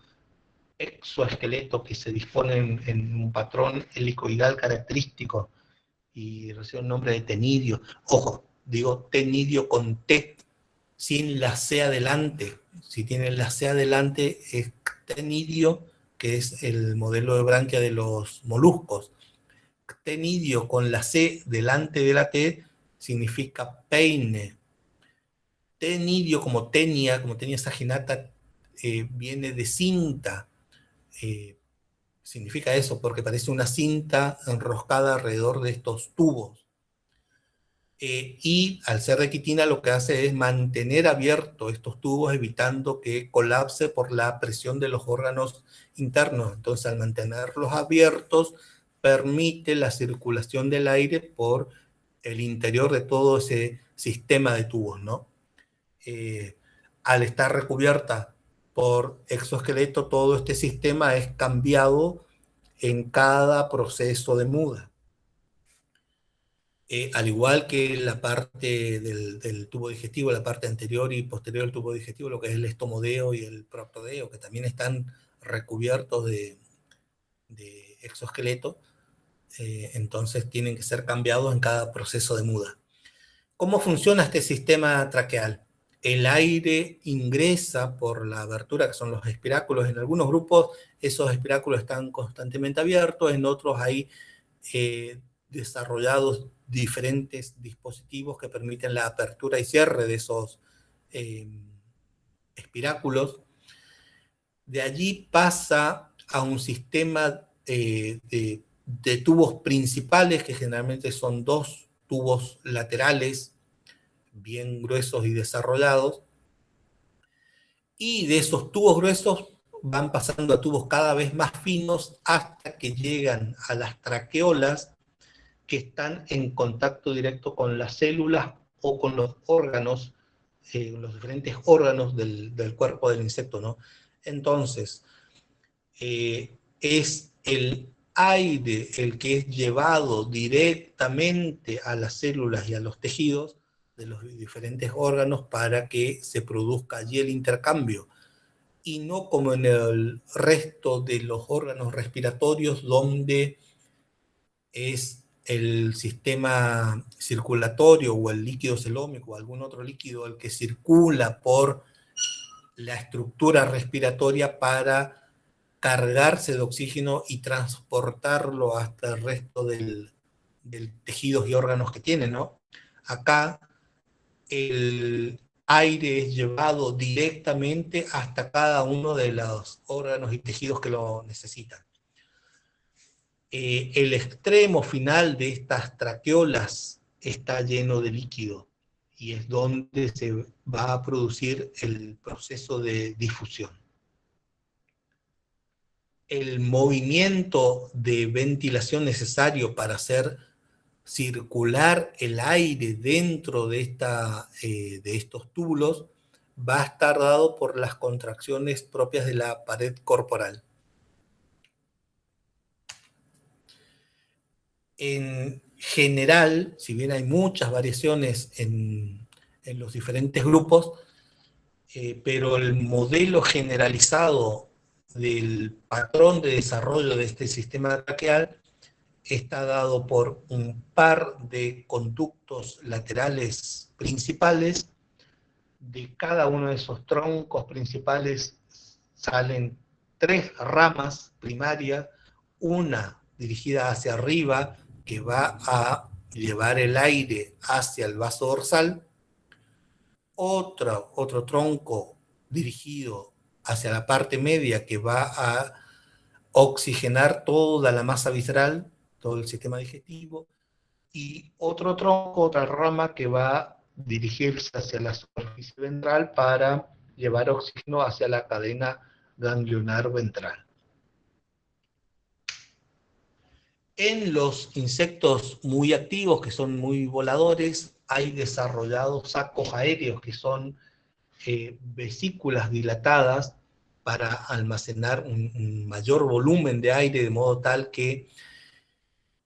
exoesqueleto que se dispone en un patrón helicoidal característico y recibe el nombre de tenidio. Ojo, digo tenidio con T, sin la C adelante. Si tiene la C adelante es ctenidio, que es el modelo de branquia de los moluscos. Ctenidio con la C delante de la T significa peine. Tenidio como tenia saginata, viene de cinta. Significa eso, porque parece una cinta enroscada alrededor de estos tubos. Y al ser de quitina lo que hace es mantener abiertos estos tubos, evitando que colapse por la presión de los órganos internos. Entonces, al mantenerlos abiertos, permite la circulación del aire por el interior de todo ese sistema de tubos, ¿no? Al estar recubierta por exoesqueleto, todo este sistema es cambiado en cada proceso de muda. Al igual que la parte del tubo digestivo, la parte anterior y posterior del tubo digestivo, lo que es el estomodeo y el proctodeo, que también están recubiertos de exoesqueleto, entonces tienen que ser cambiados en cada proceso de muda. ¿Cómo funciona este sistema traqueal? El aire ingresa por la abertura, que son los espiráculos. En algunos grupos esos espiráculos están constantemente abiertos, en otros hay desarrollados diferentes dispositivos que permiten la apertura y cierre de esos espiráculos. De allí pasa a un sistema de tubos principales, que generalmente son 2 tubos laterales, bien gruesos y desarrollados, y de esos tubos gruesos van pasando a tubos cada vez más finos hasta que llegan a las traqueolas, que están en contacto directo con las células o con los órganos, los diferentes órganos del cuerpo del insecto, ¿no? Entonces, es el aire el que es llevado directamente a las células y a los tejidos de los diferentes órganos para que se produzca allí el intercambio, y no como en el resto de los órganos respiratorios, donde es el sistema circulatorio o el líquido celómico o algún otro líquido el que circula por la estructura respiratoria para cargarse de oxígeno y transportarlo hasta el resto del tejidos y órganos que tiene, ¿no? Acá el aire es llevado directamente hasta cada uno de los órganos y tejidos que lo necesitan. El extremo final de estas traqueolas está lleno de líquido y es donde se va a producir el proceso de difusión. El movimiento de ventilación necesario para hacer circular el aire dentro de estos túbulos va a estar dado por las contracciones propias de la pared corporal. En general, si bien hay muchas variaciones en los diferentes grupos, pero el modelo generalizado del patrón de desarrollo de este sistema traqueal está dado por un par de conductos laterales principales. De cada uno de esos troncos principales salen 3 ramas primarias, una dirigida hacia arriba, que va a llevar el aire hacia el vaso dorsal, otro tronco dirigido hacia la parte media, que va a oxigenar toda la masa visceral, todo el sistema digestivo, y otro tronco, otra rama que va a dirigirse hacia la superficie ventral para llevar oxígeno hacia la cadena ganglionar ventral. En los insectos muy activos, que son muy voladores, hay desarrollados sacos aéreos, que son vesículas dilatadas para almacenar un mayor volumen de aire, de modo tal que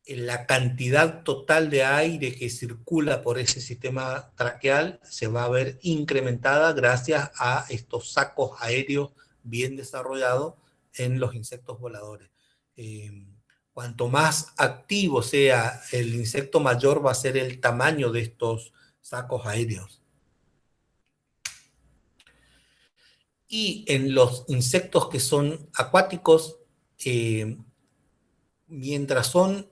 la cantidad total de aire que circula por ese sistema traqueal se va a ver incrementada gracias a estos sacos aéreos bien desarrollados en los insectos voladores. Cuanto más activo sea el insecto, mayor va a ser el tamaño de estos sacos aéreos. Y en los insectos que son acuáticos, mientras son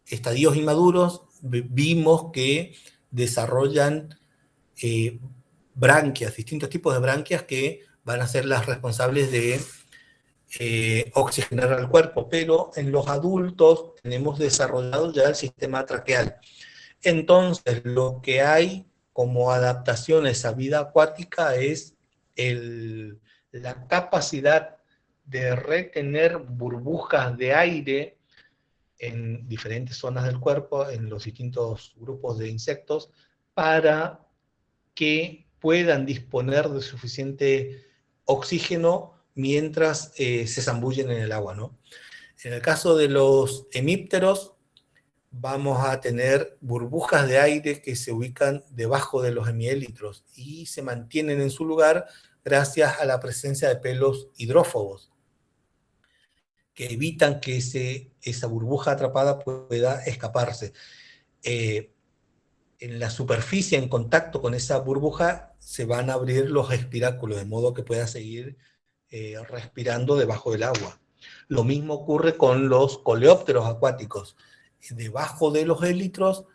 estadios inmaduros, vimos que desarrollan branquias, distintos tipos de branquias que van a ser las responsables de oxigenar al cuerpo, pero en los adultos tenemos desarrollado ya el sistema traqueal. Entonces, lo que hay como adaptación a esa vida acuática es la capacidad de retener burbujas de aire en diferentes zonas del cuerpo, en los distintos grupos de insectos, para que puedan disponer de suficiente oxígeno mientras se zambullen en el agua, ¿no? En el caso de los hemípteros, vamos a tener burbujas de aire que se ubican debajo de los hemiélitros y se mantienen en su lugar gracias a la presencia de pelos hidrófobos, que evitan que esa burbuja atrapada pueda escaparse. En la superficie, en contacto con esa burbuja, se van a abrir los espiráculos, de modo que pueda seguir respirando debajo del agua. Lo mismo ocurre con los coleópteros acuáticos. Debajo de los élitros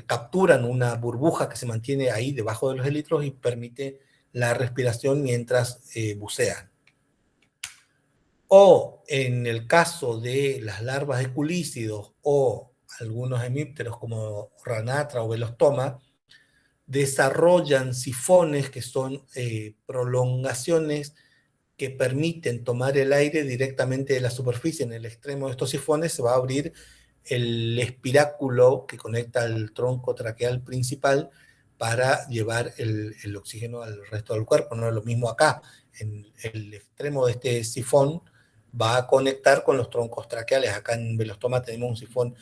capturan una burbuja que se mantiene ahí debajo de los élitros y permite la respiración mientras bucean. O en el caso de las larvas de culícidos o algunos hemípteros como Ranatra o Velostoma, desarrollan sifones que son prolongaciones que permiten tomar el aire directamente de la superficie. En el extremo de estos sifones se va a abrir el espiráculo que conecta al tronco traqueal principal para llevar el oxígeno al resto del cuerpo. No es lo mismo acá. En el extremo de este sifón va a conectar con los troncos traqueales. Acá en Velostoma tenemos un sifón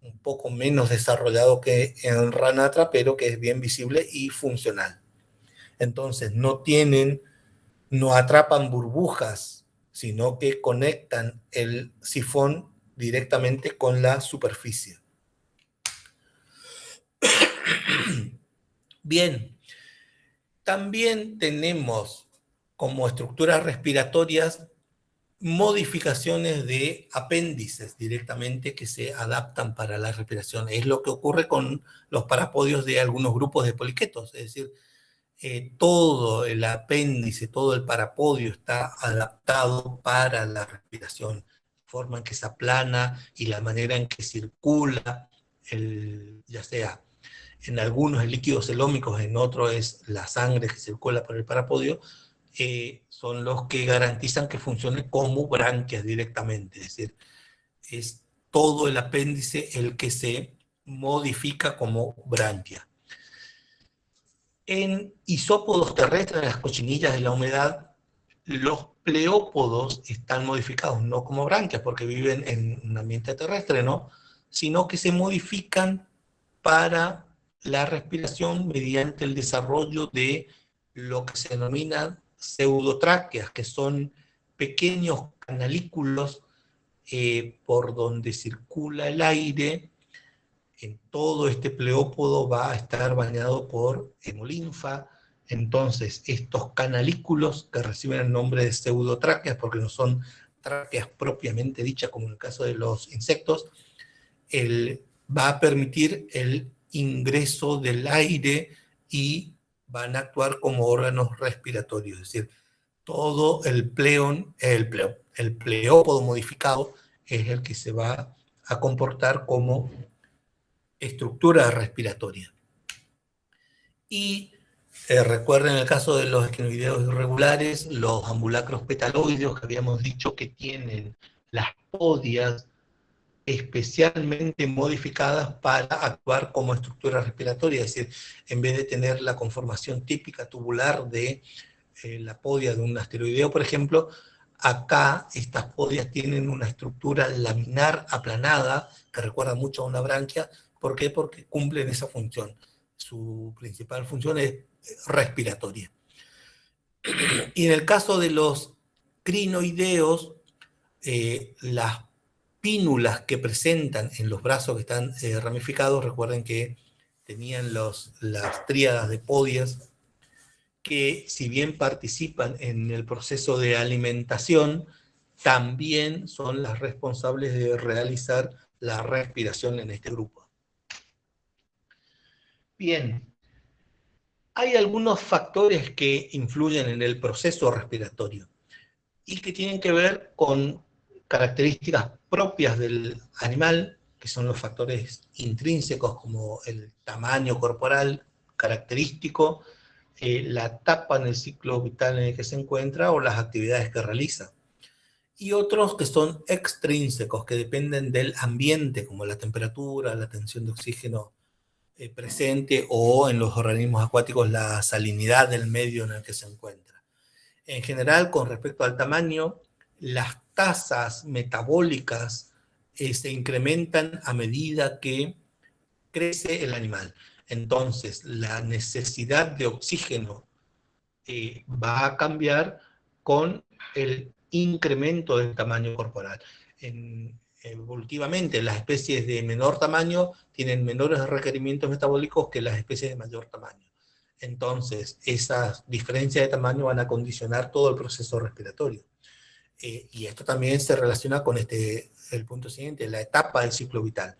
un poco menos desarrollado que en Ranatra, pero que es bien visible y funcional. Entonces, no atrapan burbujas, sino que conectan el sifón directamente con la superficie. Bien, también tenemos como estructuras respiratorias modificaciones de apéndices directamente que se adaptan para la respiración. Es lo que ocurre con los parapodios de algunos grupos de poliquetos, es decir, todo el apéndice, todo el parapodio está adaptado para la respiración, la forma en que se aplana y la manera en que circula, ya sea en algunos es líquidos celómicos, en otros es la sangre que circula por el parapodio, son los que garantizan que funcione como branquias directamente, es decir, es todo el apéndice el que se modifica como branquia. En isópodos terrestres, en las cochinillas de la humedad, los pleópodos están modificados, no como branquias, porque viven en un ambiente terrestre, ¿no? Sino que se modifican para la respiración mediante el desarrollo de lo que se denomina pseudotráqueas, que son pequeños canalículos por donde circula el aire. En todo este pleópodo va a estar bañado por hemolinfa. Entonces, estos canalículos que reciben el nombre de pseudotráqueas, porque no son tráqueas propiamente dichas, como en el caso de los insectos, va a permitir el ingreso del aire y van a actuar como órganos respiratorios. Es decir, todo el pleópodo modificado es el que se va a comportar como estructura respiratoria. Y recuerden el caso de los esquinoideos irregulares, los ambulacros petaloideos que habíamos dicho que tienen las podias especialmente modificadas para actuar como estructura respiratoria, es decir, en vez de tener la conformación típica tubular de la podia de un asteroideo, por ejemplo, acá estas podias tienen una estructura laminar aplanada que recuerda mucho a una branquia. ¿Por qué? Porque cumplen esa función. Su principal función es respiratoria. Y en el caso de los crinoideos, las pínulas que presentan en los brazos que están ramificados, recuerden que tenían las tríadas de podias, que si bien participan en el proceso de alimentación, también son las responsables de realizar la respiración en este grupo. Bien, hay algunos factores que influyen en el proceso respiratorio y que tienen que ver con características propias del animal, que son los factores intrínsecos como el tamaño corporal característico, la etapa en el ciclo vital en el que se encuentra o las actividades que realiza. Y otros que son extrínsecos, que dependen del ambiente, como la temperatura, la tensión de oxígeno presente o en los organismos acuáticos la salinidad del medio en el que se encuentra. En general, con respecto al tamaño, las tasas metabólicas se incrementan a medida que crece el animal. Entonces, la necesidad de oxígeno va a cambiar con el incremento del tamaño corporal. Evolutivamente, las especies de menor tamaño tienen menores requerimientos metabólicos que las especies de mayor tamaño. Entonces, esas diferencias de tamaño van a condicionar todo el proceso respiratorio. Y esto también se relaciona con el punto siguiente, la etapa del ciclo vital.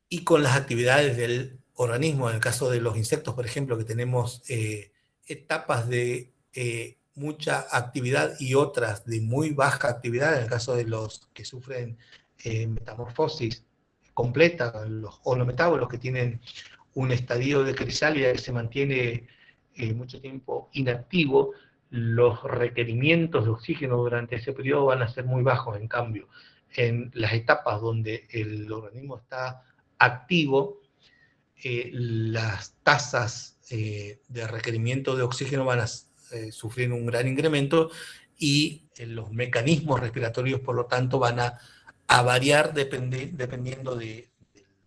Y con las actividades del organismos, en el caso de los insectos, por ejemplo, que tenemos etapas de mucha actividad y otras de muy baja actividad, en el caso de los que sufren metamorfosis completa, los holometábolos que tienen un estadio de crisálida que se mantiene mucho tiempo inactivo, los requerimientos de oxígeno durante ese periodo van a ser muy bajos. En cambio, en las etapas donde el organismo está activo, las tasas de requerimiento de oxígeno van a sufrir un gran incremento y los mecanismos respiratorios, por lo tanto, van a variar dependiendo del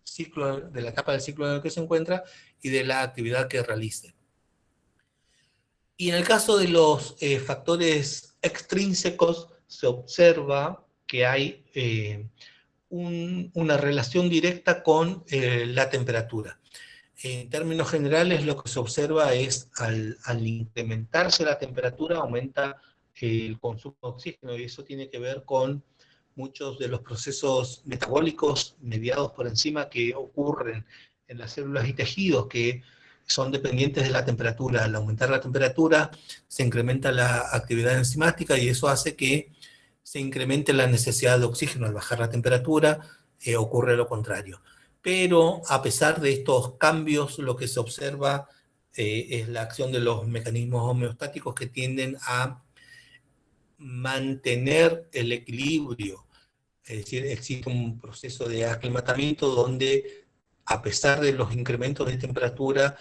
ciclo, de la etapa del ciclo en el que se encuentra y de la actividad que realice. Y en el caso de los factores extrínsecos, se observa que hay una relación directa con la temperatura. En términos generales, lo que se observa es al incrementarse la temperatura, aumenta el consumo de oxígeno, y eso tiene que ver con muchos de los procesos metabólicos mediados por enzima que ocurren en las células y tejidos, que son dependientes de la temperatura. Al aumentar la temperatura, se incrementa la actividad enzimática y eso hace que se incremente la necesidad de oxígeno. Al bajar la temperatura, ocurre lo contrario. Pero a pesar de estos cambios, lo que se observa es la acción de los mecanismos homeostáticos que tienden a mantener el equilibrio. Es decir, existe un proceso de aclimatamiento donde, a pesar de los incrementos de temperatura,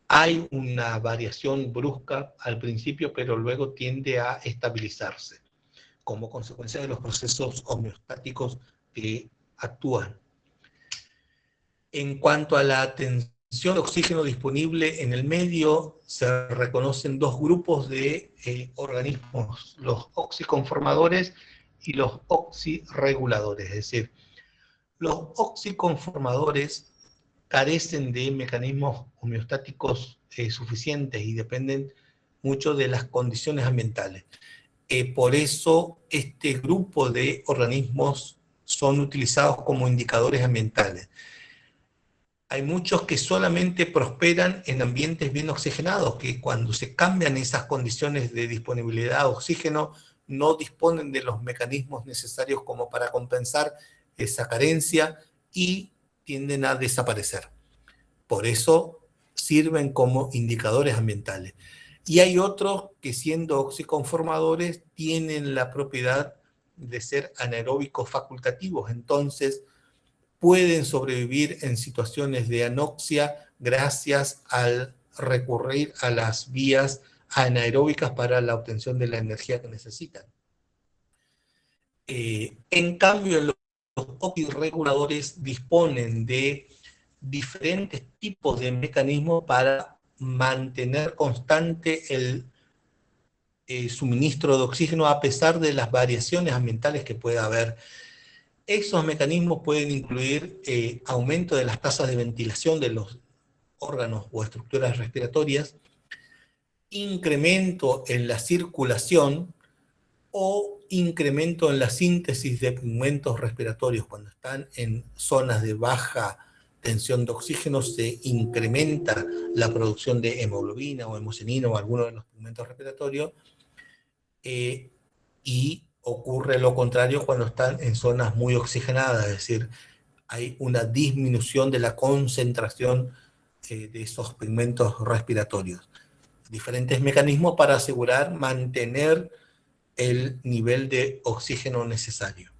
hay una variación brusca al principio, pero luego tiende a estabilizarse como consecuencia de los procesos homeostáticos que actúan. En cuanto a la tensión de oxígeno disponible en el medio, se reconocen dos grupos de organismos, los oxiconformadores y los oxirreguladores. Es decir, los oxiconformadores carecen de mecanismos homeostáticos suficientes y dependen mucho de las condiciones ambientales. Por eso este grupo de organismos son utilizados como indicadores ambientales. Hay muchos que solamente prosperan en ambientes bien oxigenados, que cuando se cambian esas condiciones de disponibilidad de oxígeno, no disponen de los mecanismos necesarios como para compensar esa carencia y tienden a desaparecer. Por eso sirven como indicadores ambientales. Y hay otros que, siendo oxiconformadores, tienen la propiedad de ser anaeróbicos facultativos. Entonces, pueden sobrevivir en situaciones de anoxia gracias al recurrir a las vías anaeróbicas para la obtención de la energía que necesitan. En cambio, los oxirreguladores disponen de diferentes tipos de mecanismos para mantener constante el suministro de oxígeno a pesar de las variaciones ambientales que pueda haber. Esos mecanismos pueden incluir aumento de las tasas de ventilación de los órganos o estructuras respiratorias, incremento en la circulación o incremento en la síntesis de pigmentos respiratorios. Cuando están en zonas de baja tensión de oxígeno, se incrementa la producción de hemoglobina o hemocenina o alguno de los pigmentos respiratorios, y ocurre lo contrario cuando están en zonas muy oxigenadas, es decir, hay una disminución de la concentración de esos pigmentos respiratorios. Diferentes mecanismos para asegurar mantener el nivel de oxígeno necesario.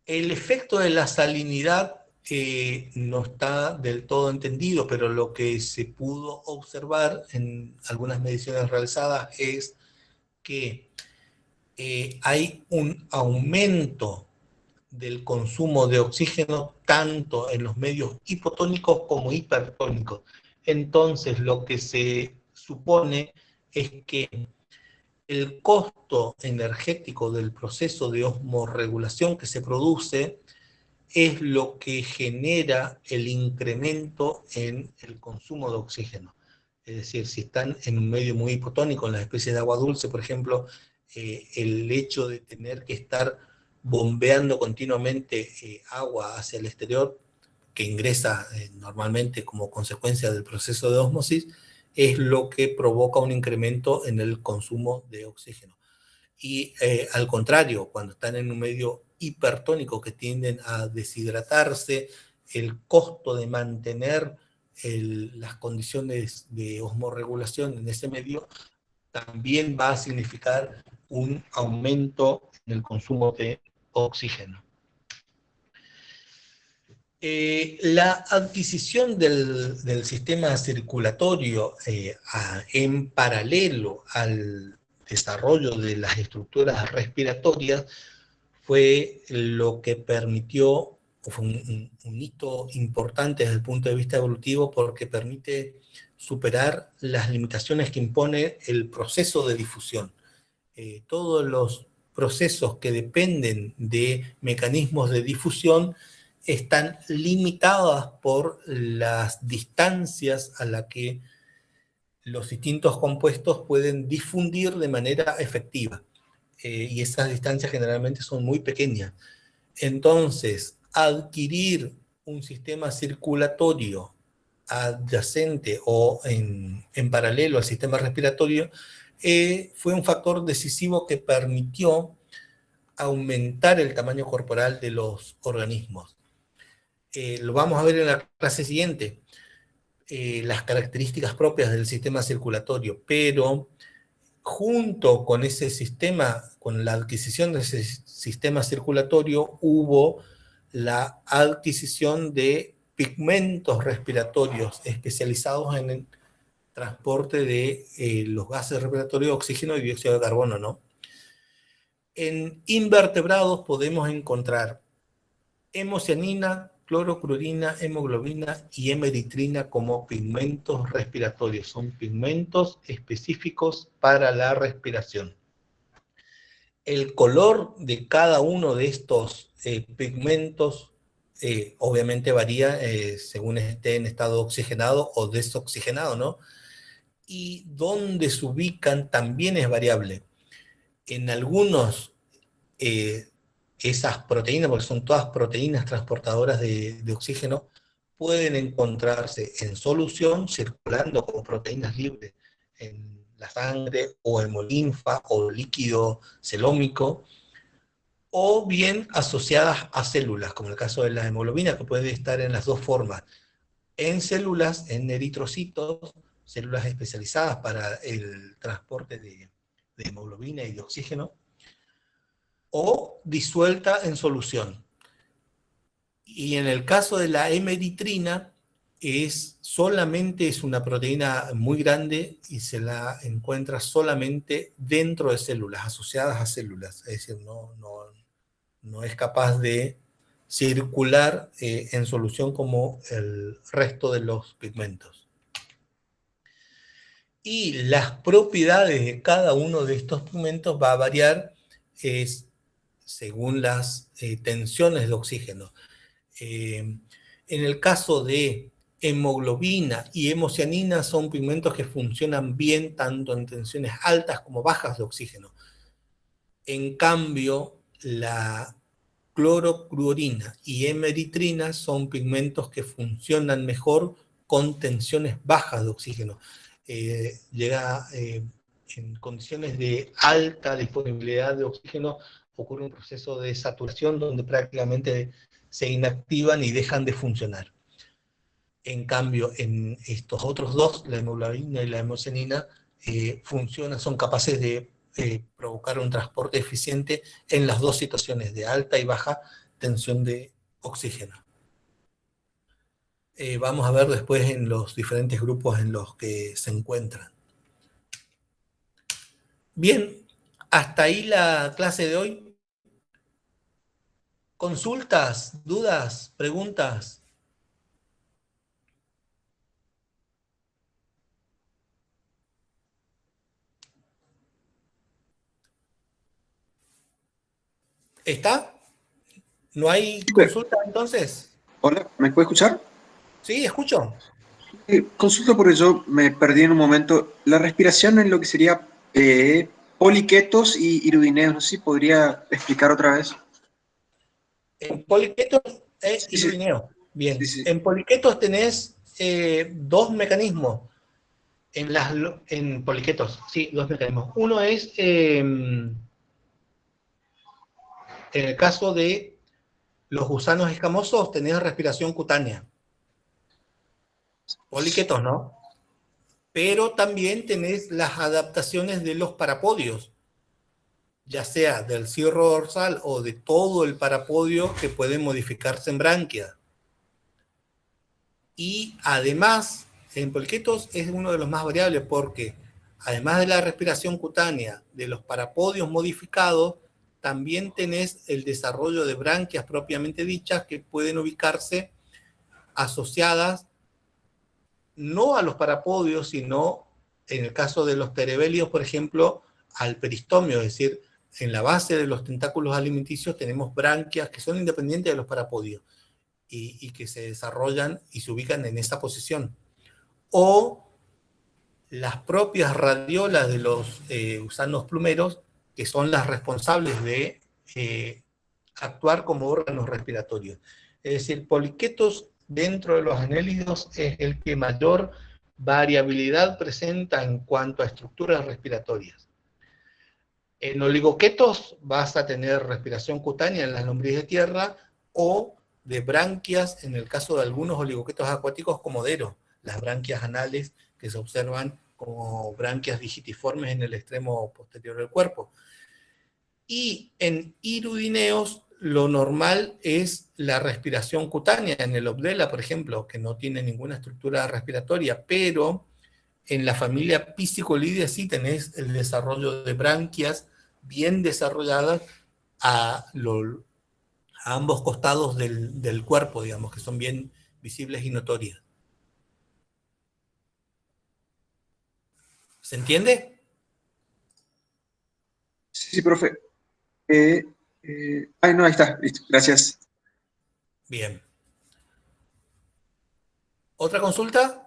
El efecto de la salinidad no está del todo entendido, pero lo que se pudo observar en algunas mediciones realizadas es que hay un aumento del consumo de oxígeno tanto en los medios hipotónicos como hipertónicos. Entonces, lo que se supone es que el costo energético del proceso de osmorregulación que se produce es lo que genera el incremento en el consumo de oxígeno. Es decir, si están en un medio muy hipotónico, en las especies de agua dulce, por ejemplo, el hecho de tener que estar bombeando continuamente agua hacia el exterior, que ingresa normalmente como consecuencia del proceso de ósmosis, es lo que provoca un incremento en el consumo de oxígeno. Y al contrario, cuando están en un medio hipertónico que tienden a deshidratarse, el costo de mantener las condiciones de osmorregulación en ese medio también va a significar un aumento en el consumo de oxígeno. La adquisición del sistema circulatorio en paralelo al desarrollo de las estructuras respiratorias fue lo que permitió, fue un hito importante desde el punto de vista evolutivo, porque permite superar las limitaciones que impone el proceso de difusión. Todos los procesos que dependen de mecanismos de difusión están limitadas por las distancias a las que los distintos compuestos pueden difundir de manera efectiva. Y esas distancias generalmente son muy pequeñas. Entonces, adquirir un sistema circulatorio adyacente o en paralelo al sistema respiratorio fue un factor decisivo que permitió aumentar el tamaño corporal de los organismos. Lo vamos a ver en la clase siguiente, las características propias del sistema circulatorio, pero junto con ese sistema, con la adquisición de ese sistema circulatorio, hubo la adquisición de pigmentos respiratorios especializados en el transporte de los gases respiratorios, oxígeno y dióxido de carbono, ¿no? En invertebrados podemos encontrar hemocianina, clorocruorina, hemoglobina y hemeritrina como pigmentos respiratorios. Son pigmentos específicos para la respiración. El color de cada uno de estos pigmentos obviamente varía según esté en estado oxigenado o desoxigenado, ¿no? Y dónde se ubican también es variable. En algunos esas proteínas, porque son todas proteínas transportadoras de oxígeno, pueden encontrarse en solución, circulando como proteínas libres en la sangre o hemolinfa o líquido celómico, o bien asociadas a células, como en el caso de la hemoglobina, que puede estar en las dos formas, en células, en eritrocitos, células especializadas para el transporte de hemoglobina y de oxígeno, o disuelta en solución. Y en el caso de la hemeritrina, solamente es una proteína muy grande y se la encuentra solamente dentro de células, asociadas a células. Es decir, no es capaz de circular en solución como el resto de los pigmentos. Y las propiedades de cada uno de estos pigmentos va a variar según las tensiones de oxígeno. En el caso de hemoglobina y hemocianina son pigmentos que funcionan bien tanto en tensiones altas como bajas de oxígeno. En cambio, la clorocruorina y hemeritrina son pigmentos que funcionan mejor con tensiones bajas de oxígeno. En condiciones de alta disponibilidad de oxígeno ocurre un proceso de saturación donde prácticamente se inactivan y dejan de funcionar. En cambio, en estos otros dos, la hemoglobina y la hemocianina, son capaces de provocar un transporte eficiente en las dos situaciones de alta y baja tensión de oxígeno. Vamos a ver después en los diferentes grupos en los que se encuentran. Bien, hasta ahí la clase de hoy. ¿Consultas, dudas, preguntas? ¿Está? ¿No hay consulta entonces? Hola, ¿me puede escuchar? Sí, escucho. Consulta porque yo me perdí en un momento. La respiración en lo que sería poliquetos y iridineos, no sé si podría explicar otra vez. En poliquetos e Sí, sí. iridineo. Bien, Sí, sí. en poliquetos tenés dos mecanismos. En poliquetos, sí, dos mecanismos. Uno es, en el caso de los gusanos escamosos, tenés respiración cutánea. Poliquetos, ¿no? Pero también tenés las adaptaciones de los parapodios, ya sea del cirro dorsal o de todo el parapodio que puede modificarse en branquia. Y además, en poliquetos es uno de los más variables porque además de la respiración cutánea, de los parapodios modificados, también tenés el desarrollo de branquias propiamente dichas que pueden ubicarse asociadas no a los parapodios, sino en el caso de los terebelios, por ejemplo, al peristomio, es decir, en la base de los tentáculos alimenticios tenemos branquias que son independientes de los parapodios y que se desarrollan y se ubican en esa posición. O las propias radiolas de los gusanos plumeros, que son las responsables de actuar como órganos respiratorios. Es decir, poliquetos dentro de los anélidos es el que mayor variabilidad presenta en cuanto a estructuras respiratorias. En oligoquetos vas a tener respiración cutánea en las lombrices de tierra o de branquias en el caso de algunos oligoquetos acuáticos comoderos, las branquias anales que se observan como branquias digitiformes en el extremo posterior del cuerpo. Y en irudineos lo normal es la respiración cutánea, en el Obdela, por ejemplo, que no tiene ninguna estructura respiratoria, pero en la familia Piscicolidea sí tenés el desarrollo de branquias bien desarrolladas a, a ambos costados del cuerpo, digamos, que son bien visibles y notorias. ¿Se entiende? Sí, sí, profe. Ay, no, ahí está, listo, gracias. Bien. ¿Otra consulta?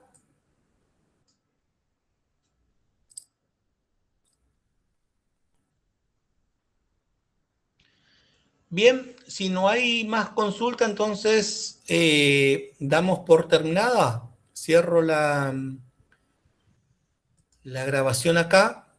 Bien, si no hay más consulta, entonces damos por terminada. Cierro la grabación acá.